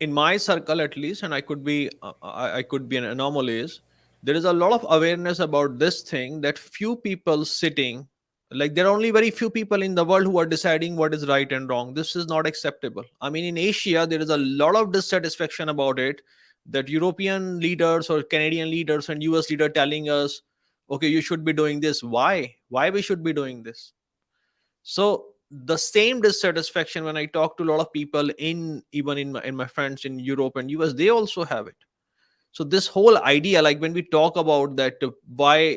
C: in my circle at least, and I could be an anomaly, is there is a lot of awareness about this thing that few people sitting, like there are only very few people in the world who are deciding what is right and wrong. This is not acceptable. I mean, in Asia, there is a lot of dissatisfaction about it, that European leaders or Canadian leaders and US leader telling us, okay, you should be doing this. Why we should be doing this? So the same dissatisfaction, when I talk to a lot of people even in my friends in Europe and US, they also have it. So this whole idea, like when we talk about that, why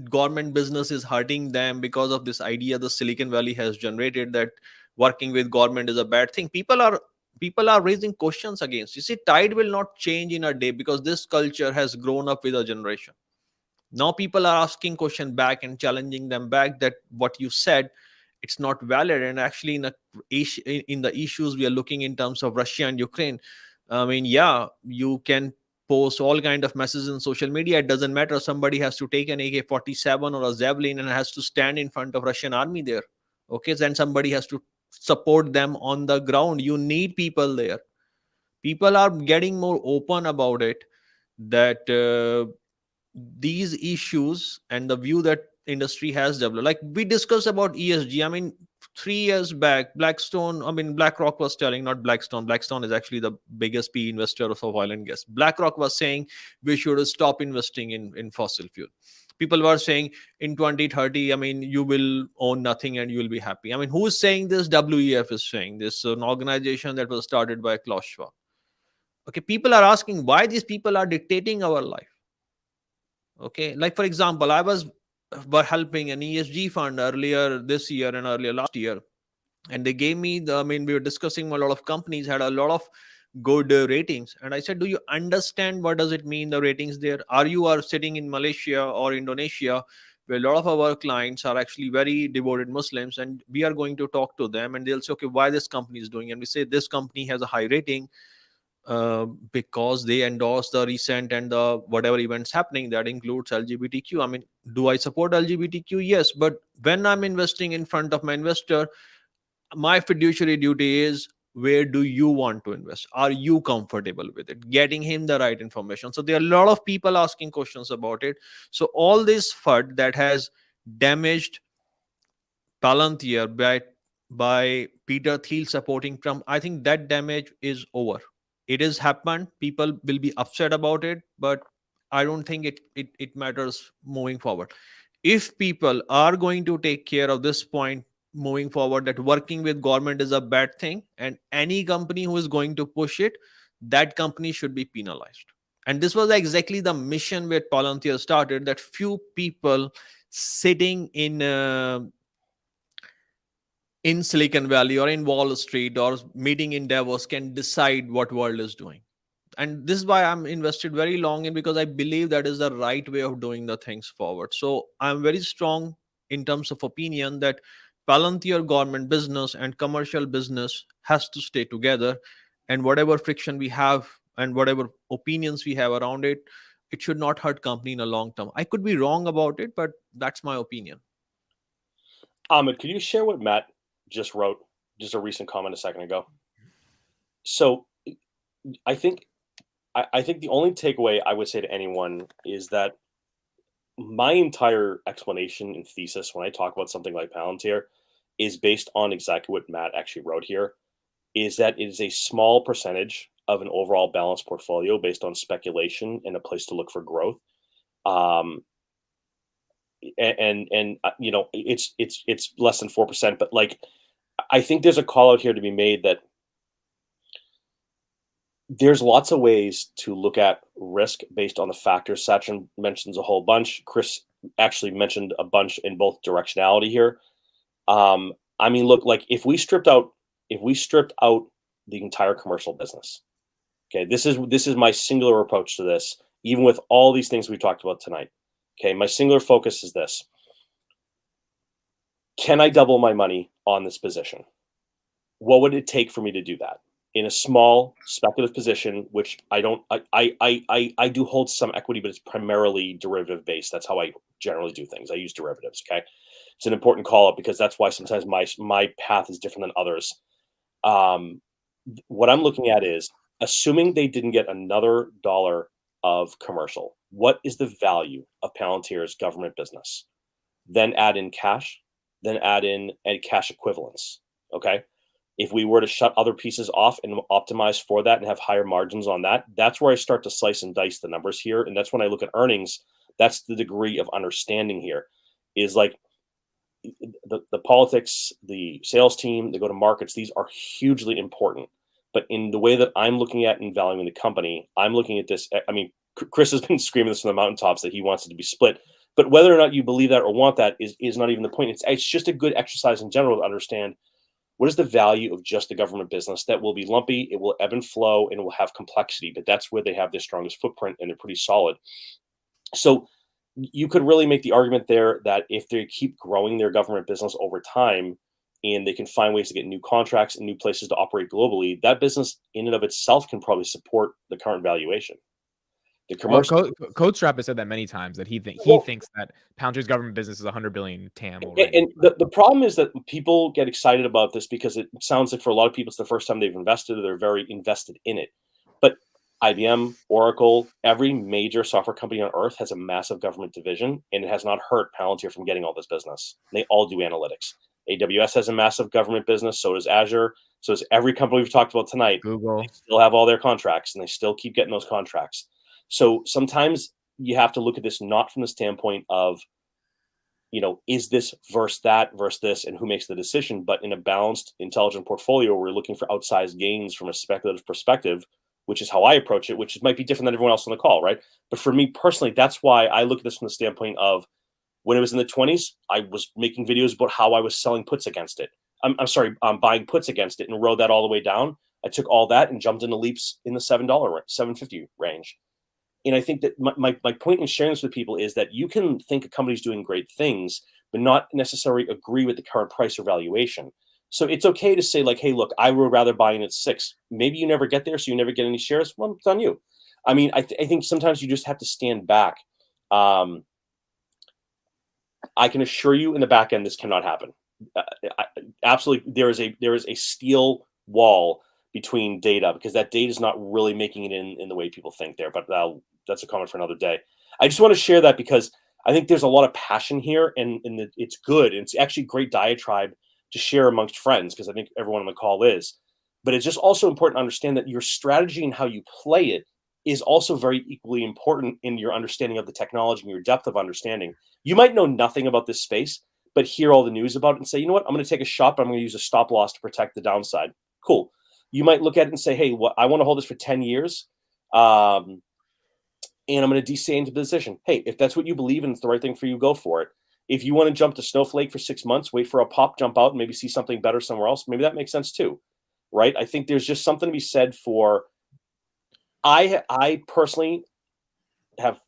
C: government business is hurting them because of this idea the Silicon Valley has generated, that working with government is a bad thing. People are raising questions against. You see, tide will not change in a day, because this culture has grown up with a generation. Now people are asking question back and challenging them back, that what you said, it's not valid. And actually in the issues we are looking in terms of Russia and Ukraine, I mean, yeah, you can post all kind of messages in social media. It doesn't matter. Somebody has to take an AK-47 or a Javelin and has to stand in front of Russian army there. Okay, then somebody has to support them on the ground. You need people there. People are getting more open about it, that these issues and the view that industry has developed. Like we discussed about ESG. I mean, 3 years back, BlackRock was telling, not Blackstone. Blackstone is actually the biggest PE investor of oil and gas. BlackRock was saying we should stop investing in fossil fuel. People were saying in 2030, I mean, you will own nothing and you will be happy. I mean, who is saying this? WEF is saying this, an organization that was started by Klaus Schwab. Okay, people are asking why these people are dictating our life. Okay, like for example, I was helping an ESG fund earlier this year and earlier last year, and they gave me we were discussing, a lot of companies had a lot of good ratings, and I said, do you understand what does it mean, the ratings there? Are sitting in Malaysia or Indonesia, where a lot of our clients are actually very devoted Muslims, and we are going to talk to them, and they'll say, okay, why this company is doing, and we say this company has a high rating because they endorse the recent and the whatever events happening that includes LGBTQ. I mean, do I support LGBTQ? Yes, but when I'm investing in front of my investor, my fiduciary duty is, where do you want to invest? Are you comfortable with it? Getting him the right information. So there are a lot of people asking questions about it. So all this FUD that has damaged Palantir by Peter Thiel supporting Trump, I think that damage is over. It has happened. People will be upset about it, but I don't think it matters moving forward. If people are going to take care of this point moving forward, that working with government is a bad thing, and any company who is going to push it, that company should be penalized. And this was exactly the mission where Palantir started, that few people sitting in Silicon Valley or in Wall Street or meeting in Davos can decide what world is doing. and this is why I'm invested very long in, because I believe that is the right way of doing the things forward. So I'm very strong in terms of opinion that Palantir government business and commercial business has to stay together, and whatever friction we have and whatever opinions we have around it, it should not hurt company in a long term. I could be wrong about it, but that's my opinion.
B: Ahmed, could you share what Matt just wrote? Just a recent comment a second ago. So I think I think the only takeaway I would say to anyone is that my entire explanation and thesis when I talk about something like Palantir is based on exactly what Matt actually wrote here, is that it is a small percentage of an overall balanced portfolio based on speculation and a place to look for growth. Um, you know, it's less than 4%, but like I think there's a call out here to be made that there's lots of ways to look at risk based on the factors. Sachin mentions a whole bunch. Kris actually mentioned a bunch in both directionality here. I mean, look, like if we stripped out the entire commercial business, okay, this is my singular approach to this, even with all these things we talked about tonight. Okay, my singular focus is this. Can I double my money on this position? What would it take for me to do that? In a small speculative position, which I do hold some equity, but it's primarily derivative based. That's how I generally do things. I use derivatives. Okay, it's an important call out because that's why sometimes my path is different than others. What I'm looking at is assuming they didn't get another dollar of commercial. What is the value of Palantir's government business? Then add in cash. Then add in cash equivalents. Okay. If we were to shut other pieces off and optimize for that and have higher margins on that, that's where I start to slice and dice the numbers here. And that's when I look at earnings. That's the degree of understanding here is like the politics, the sales team, the go to markets. These are hugely important. But in the way that I'm looking at and valuing the company, I'm looking at this. I mean, Kris has been screaming this from the mountaintops that he wants it to be split. But whether or not you believe that or want that is not even the point. It's just a good exercise in general to understand what is the value of just the government business that will be lumpy, it will ebb and flow, and it will have complexity, but that's where they have their strongest footprint and they're pretty solid. So you could really make the argument there that if they keep growing their government business over time and they can find ways to get new contracts and new places to operate globally, that business in and of itself can probably support the current valuation. The commercial
A: Code Strap has said that many times that he thinks that Palantir's government business is 100 billion TAM already.
B: And the problem is that people get excited about this because it sounds like for a lot of people it's the first time they've invested or they're very invested in it. But IBM, Oracle, every major software company on earth has a massive government division, and it has not hurt Palantir from getting all this business. They all do analytics. AWS has a massive government business, so does Azure, so does every company we've talked about tonight.
A: Google.
B: They still have all their contracts, and they still keep getting those contracts. So sometimes you have to look at this not from the standpoint of, you know, is this versus that versus this and who makes the decision, but in a balanced, intelligent portfolio, we're looking for outsized gains from a speculative perspective, which is how I approach it, which might be different than everyone else on the call, right? But for me personally, that's why I look at this from the standpoint of when it was in the 20s, I was making videos about how I was selling puts against it. I'm sorry, buying puts against it and rode that all the way down. I took all that and jumped into leaps in the $7, $7.50 range. And I think that my point in sharing this with people is that you can think a company's doing great things, but not necessarily agree with the current price or valuation. So it's okay to say like, hey, look, I would rather buy in at 6. Maybe you never get there, so you never get any shares. Well, it's on you. I mean, I think sometimes you just have to stand back. I can assure you in the back end, this cannot happen. Absolutely, there is a steel wall between data because that data is not really making it in the way people think there. But that's a comment for another day. I just want to share that because I think there's a lot of passion here, and it's good. And it's actually great diatribe to share amongst friends because I think everyone on the call is. But it's just also important to understand that your strategy and how you play it is also very equally important in your understanding of the technology and your depth of understanding. You might know nothing about this space, but hear all the news about it and say, you know what, I'm going to take a shot, but I'm going to use a stop loss to protect the downside. Cool. You might look at it and say, hey, I want to hold this for 10 years. And I'm going to DCA into the position. Hey, if that's what you believe and it's the right thing for you, go for it. If you want to jump to Snowflake for 6 months, wait for a pop, jump out, and maybe see something better somewhere else, maybe that makes sense too, right? I think there's just something to be said for I personally have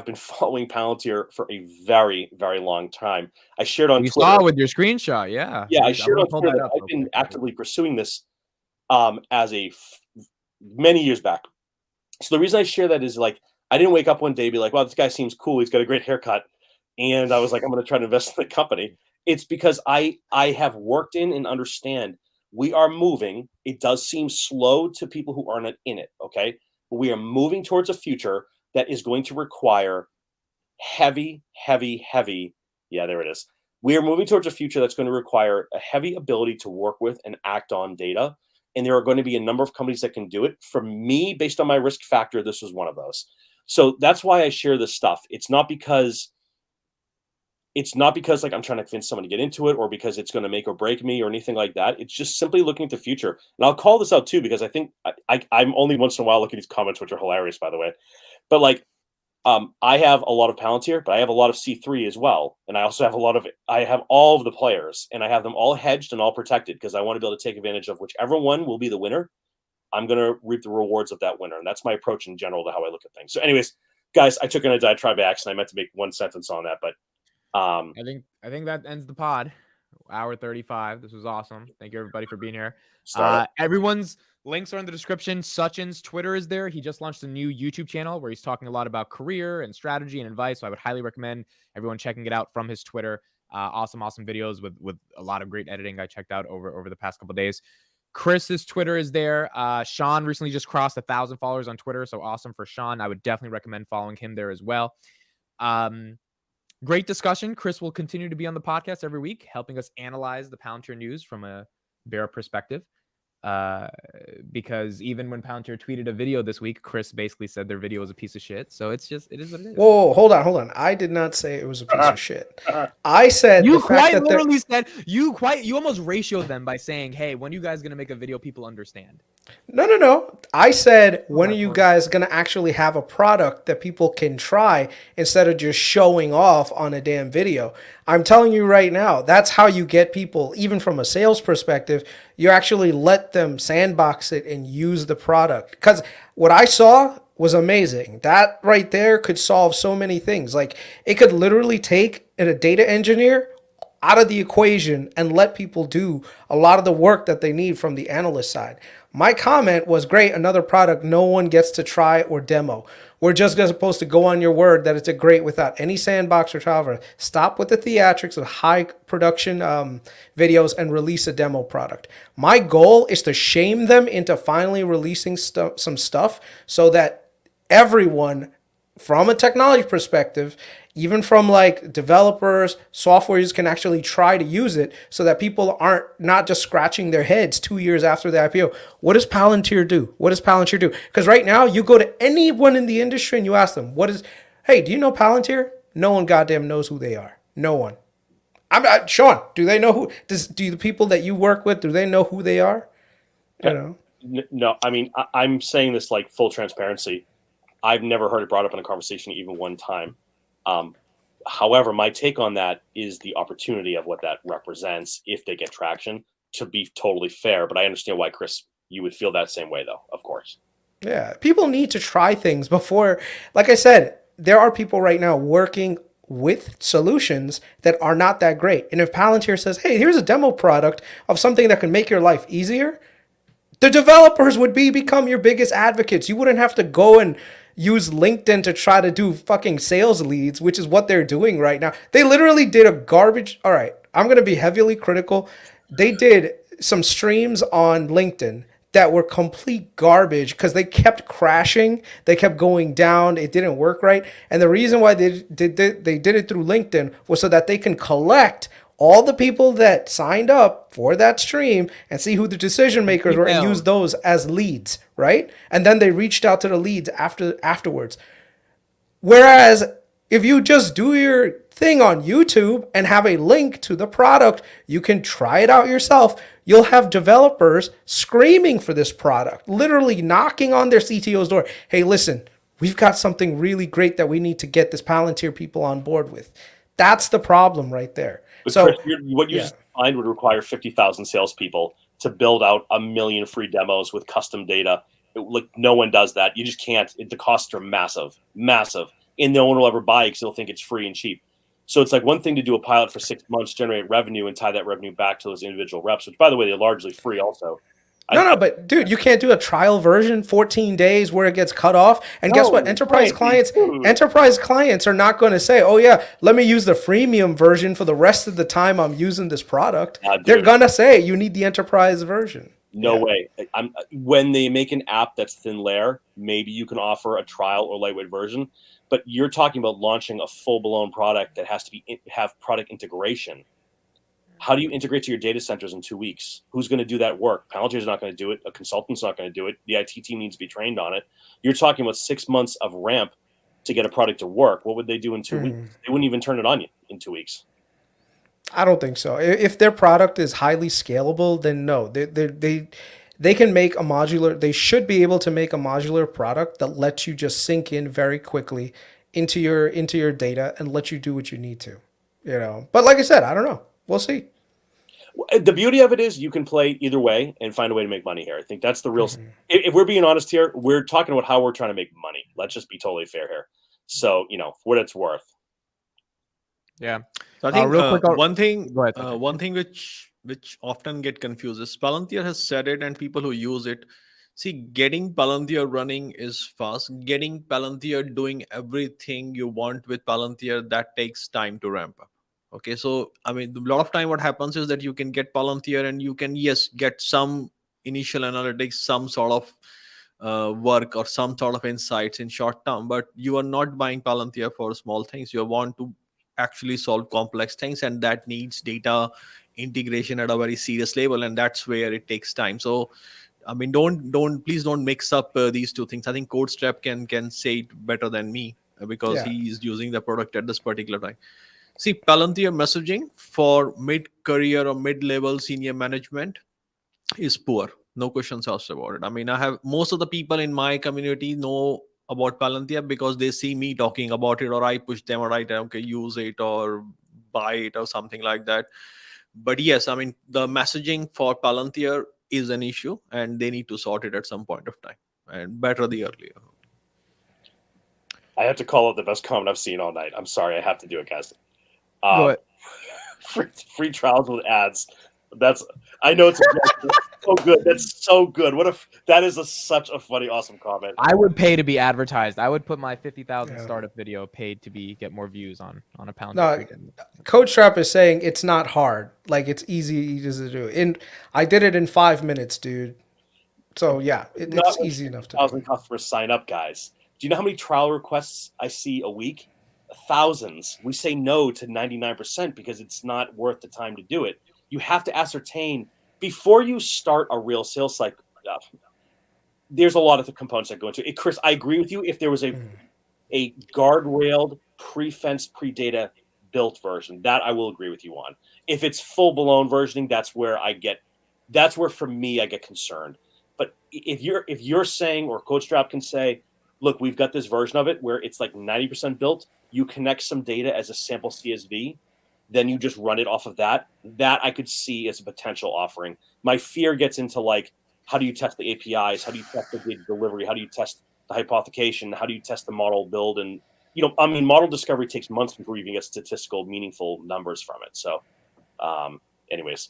B: been following Palantir for a very, very long time. I shared on
A: We
B: Twitter.
A: saw it with your screenshot. Yeah.
B: Yeah, I
A: I'm
B: shared
A: gonna
B: on
A: pull
B: Twitter
A: that
B: that
A: up
B: I've
A: real
B: been
A: quick.
B: actively pursuing this many years back. So the reason I share that is like I didn't wake up one day and be like, "Wow, this guy seems cool. He's got a great haircut," and I was like, "I'm going to try to invest in the company." It's because I have worked in and understand we are moving. It does seem slow to people who aren't in it, okay? But we are moving towards a future that is going to require heavy, heavy, heavy. Yeah, there it is. We are moving towards a future that's going to require a heavy ability to work with and act on data. And there are going to be a number of companies that can do it. For me, based on my risk factor, this was one of those. So that's why I share this stuff. It's not because like I'm trying to convince someone to get into it or because it's going to make or break me or anything like that. It's just simply looking at the future. And I'll call this out too, because I think I'm only once in a while looking at these comments, which are hilarious, by the way. But like, I have a lot of Palantir, but I have a lot of C3 as well. And I also have I have all of the players and I have them all hedged and all protected because I want to be able to take advantage of whichever one will be the winner. I'm going to reap the rewards of that winner. And that's my approach in general to how I look at things. So anyways, guys, I took in a diatribe by accident. I meant to make one sentence on that, but
A: I think that ends the pod. Hour 35. This was awesome. Thank you everybody for being here. Everyone's links are in the description. Sachin's Twitter is there. He just launched a new YouTube channel where he's talking a lot about career and strategy and advice. So I would highly recommend everyone checking it out from his Twitter. Awesome videos with a lot of great editing I checked out over the past couple of days. Kris's Twitter is there. Sean recently just crossed 1,000 followers on Twitter. So awesome for Sean. I would definitely recommend following him there as well. Great discussion. Kris will continue to be on the podcast every week, helping us analyze the Palantir news from a bear perspective. Because even when Palantir tweeted a video this week, Kris basically said their video was a piece of shit. So it is what it is.
D: Whoa, hold on. I did not say it was a piece of shit. I said
A: you
D: the fact
A: quite
D: that
A: literally said you almost ratioed them by saying, "Hey, when are you guys gonna make a video people understand?"
D: No. I said, when are you guys going to actually have a product that people can try instead of just showing off on a damn video? I'm telling you right now, that's how you get people, even from a sales perspective, you actually let them sandbox it and use the product. Because what I saw was amazing. That right there could solve so many things. Like, it could literally take a data engineer out of the equation and let people do a lot of the work that they need from the analyst side. My comment was, great, another product no one gets to try or demo. We're just supposed to go on your word that it's a great without any sandbox or however. Stop with the theatrics of high production videos and release a demo product. My goal is to shame them into finally releasing some stuff so that everyone from a technology perspective, even from like developers, softwares can actually try to use it so that people aren't not just scratching their heads 2 years after the IPO. What does Palantir do? What does Palantir do? Because right now you go to anyone in the industry and you ask them, hey, do you know Palantir? No one goddamn knows who they are. No one. Sean, do they know do the people that you work with, do they know who they are? You know?
B: No, I mean, I'm saying this like full transparency. I've never heard it brought up in a conversation even one time. However, my take on that is the opportunity of what that represents if they get traction, to be totally fair. But I understand why, Kris, you would feel that same way, though, of course.
D: Yeah, people need to try things before. Like I said, there are people right now working with solutions that are not that great. And if Palantir says, hey, here's a demo product of something that can make your life easier, the developers would become your biggest advocates. You wouldn't have to go and use LinkedIn to try to do fucking sales leads, which is what they're doing right now. They literally did a garbage. All right, I'm going to be heavily critical. They did some streams on LinkedIn that were complete garbage because they kept crashing. They kept going down. It didn't work right. And the reason why they did it through LinkedIn was so that they can collect all the people that signed up for that stream and see who the decision makers were and use those as leads, right? And then they reached out to the leads afterwards. Whereas if you just do your thing on YouTube and have a link to the product, you can try it out yourself. You'll have developers screaming for this product, literally knocking on their CTO's door. Hey, listen, we've got something really great that we need to get this Palantir people on board with. That's the problem right there.
B: But so, Kris, what you just defined would require 50,000 salespeople to build out 1 million free demos with custom data Like no one does that. You just can't. The costs are massive, massive, and no one will ever buy it because they'll think it's free and cheap. So it's like one thing to do a pilot for 6 months, generate revenue, and tie that revenue back to those individual reps, which by the way, they're largely free also.
D: No, but dude, you can't do a trial version, 14 days where it gets cut off. And guess what? Enterprise clients are not going to say, "Oh yeah, let me use the freemium version for the rest of the time I'm using this product." They're going to say you need the enterprise version.
B: No way. When they make an app that's thin layer, maybe you can offer a trial or lightweight version. But you're talking about launching a full-blown product that has to have product integration. How do you integrate to your data centers in 2 weeks? Who's going to do that work? Palantir's not going to do it. A consultant's not going to do it. The IT team needs to be trained on it. You're talking about 6 months of ramp to get a product to work. What would they do in 2 weeks? They wouldn't even turn it on in 2 weeks.
D: I don't think so. If their product is highly scalable, then no. They can make a modular. They should be able to make a modular product that lets you just sink in very quickly into your data and let you do what you need to. You know. But like I said, I don't know. We'll see.
B: The beauty of it is you can play either way and find a way to make money here. I think that's the real. If we're being honest here, we're talking about how we're trying to make money. Let's just be totally fair here. So for what it's worth.
A: Yeah.
C: So I think
A: real quick,
C: one thing which often get confused is Palantir has said it, and people who use it. See, getting Palantir running is fast. Getting Palantir doing everything you want with Palantir, that takes time to ramp up. Okay, so I mean, a lot of time what happens is that you can get Palantir and you can, yes, get some initial analytics, some sort of work or some sort of insights in short term, but you are not buying Palantir for small things. You want to actually solve complex things, and that needs data integration at a very serious level, and that's where it takes time. So I mean, please don't mix up these two things. I think CodeStrap can say it better than me because he is using the product at this particular time. See, Palantir messaging for mid-career or mid-level senior management is poor. No questions asked about it. I mean, I have most of the people in my community know about Palantir because they see me talking about it, or I push them, or I tell them, okay, use it or buy it or something like that. But yes, I mean, the messaging for Palantir is an issue, and they need to sort it at some point of time, and better the earlier.
B: I have to call out the best comment I've seen all night. I'm sorry, I have to do it, guys.
A: Go ahead.
B: Free trials with ads. I know it's so good. That's so good. That is such a funny, awesome comment.
A: I would pay to be advertised. I would put my 50,000 startup video paid to get more views on a pound.
D: No, CodeStrap is saying it's not hard. Like it's easy to do. And I did it in 5 minutes, dude. So yeah, it's easy enough to do.
B: 1,000 customers sign up, guys. Do you know how many trial requests I see a week? Thousands. We say no to 99% because it's not worth the time to do it. You have to ascertain before you start a real sales cycle. There's a lot of the components that go into it. Kris, I agree with you. If there was a guardrailed, pre-fenced, pre-data built version, that I will agree with you on. If it's full-blown versioning, that's where for me I get concerned. But if you're saying, or CodeStrap can say, look, we've got this version of it where it's like 90% built. You connect some data as a sample CSV, then you just run it off of that. That I could see as a potential offering. My fear gets into like, how do you test the APIs? How do you test the data delivery? How do you test the hypothecation? How do you test the model build? And model discovery takes months before you can get statistical, meaningful numbers from it. So, anyways,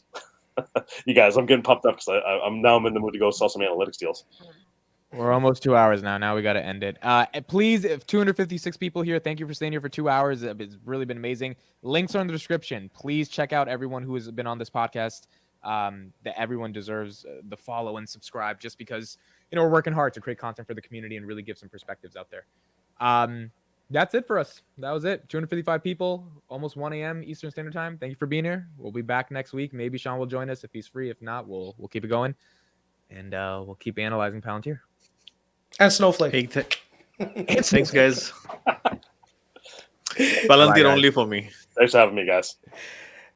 B: you guys, I'm getting pumped up because I'm in the mood to go sell some analytics deals.
A: We're almost 2 hours now. Now we got to end it. Please, if 256 people here, thank you for staying here for 2 hours. It's really been amazing. Links are in the description. Please check out everyone who has been on this podcast. That everyone deserves the follow and subscribe, just because we're working hard to create content for the community and really give some perspectives out there. That's it for us. That was it. 255 people, almost 1 a.m. Eastern Standard Time. Thank you for being here. We'll be back next week. Maybe Sean will join us if he's free. If not, we'll keep it going, and we'll keep analyzing Palantir.
D: And Snowflake.
C: Hey, thanks, guys. Palantir only for me.
B: Thanks for having me, guys.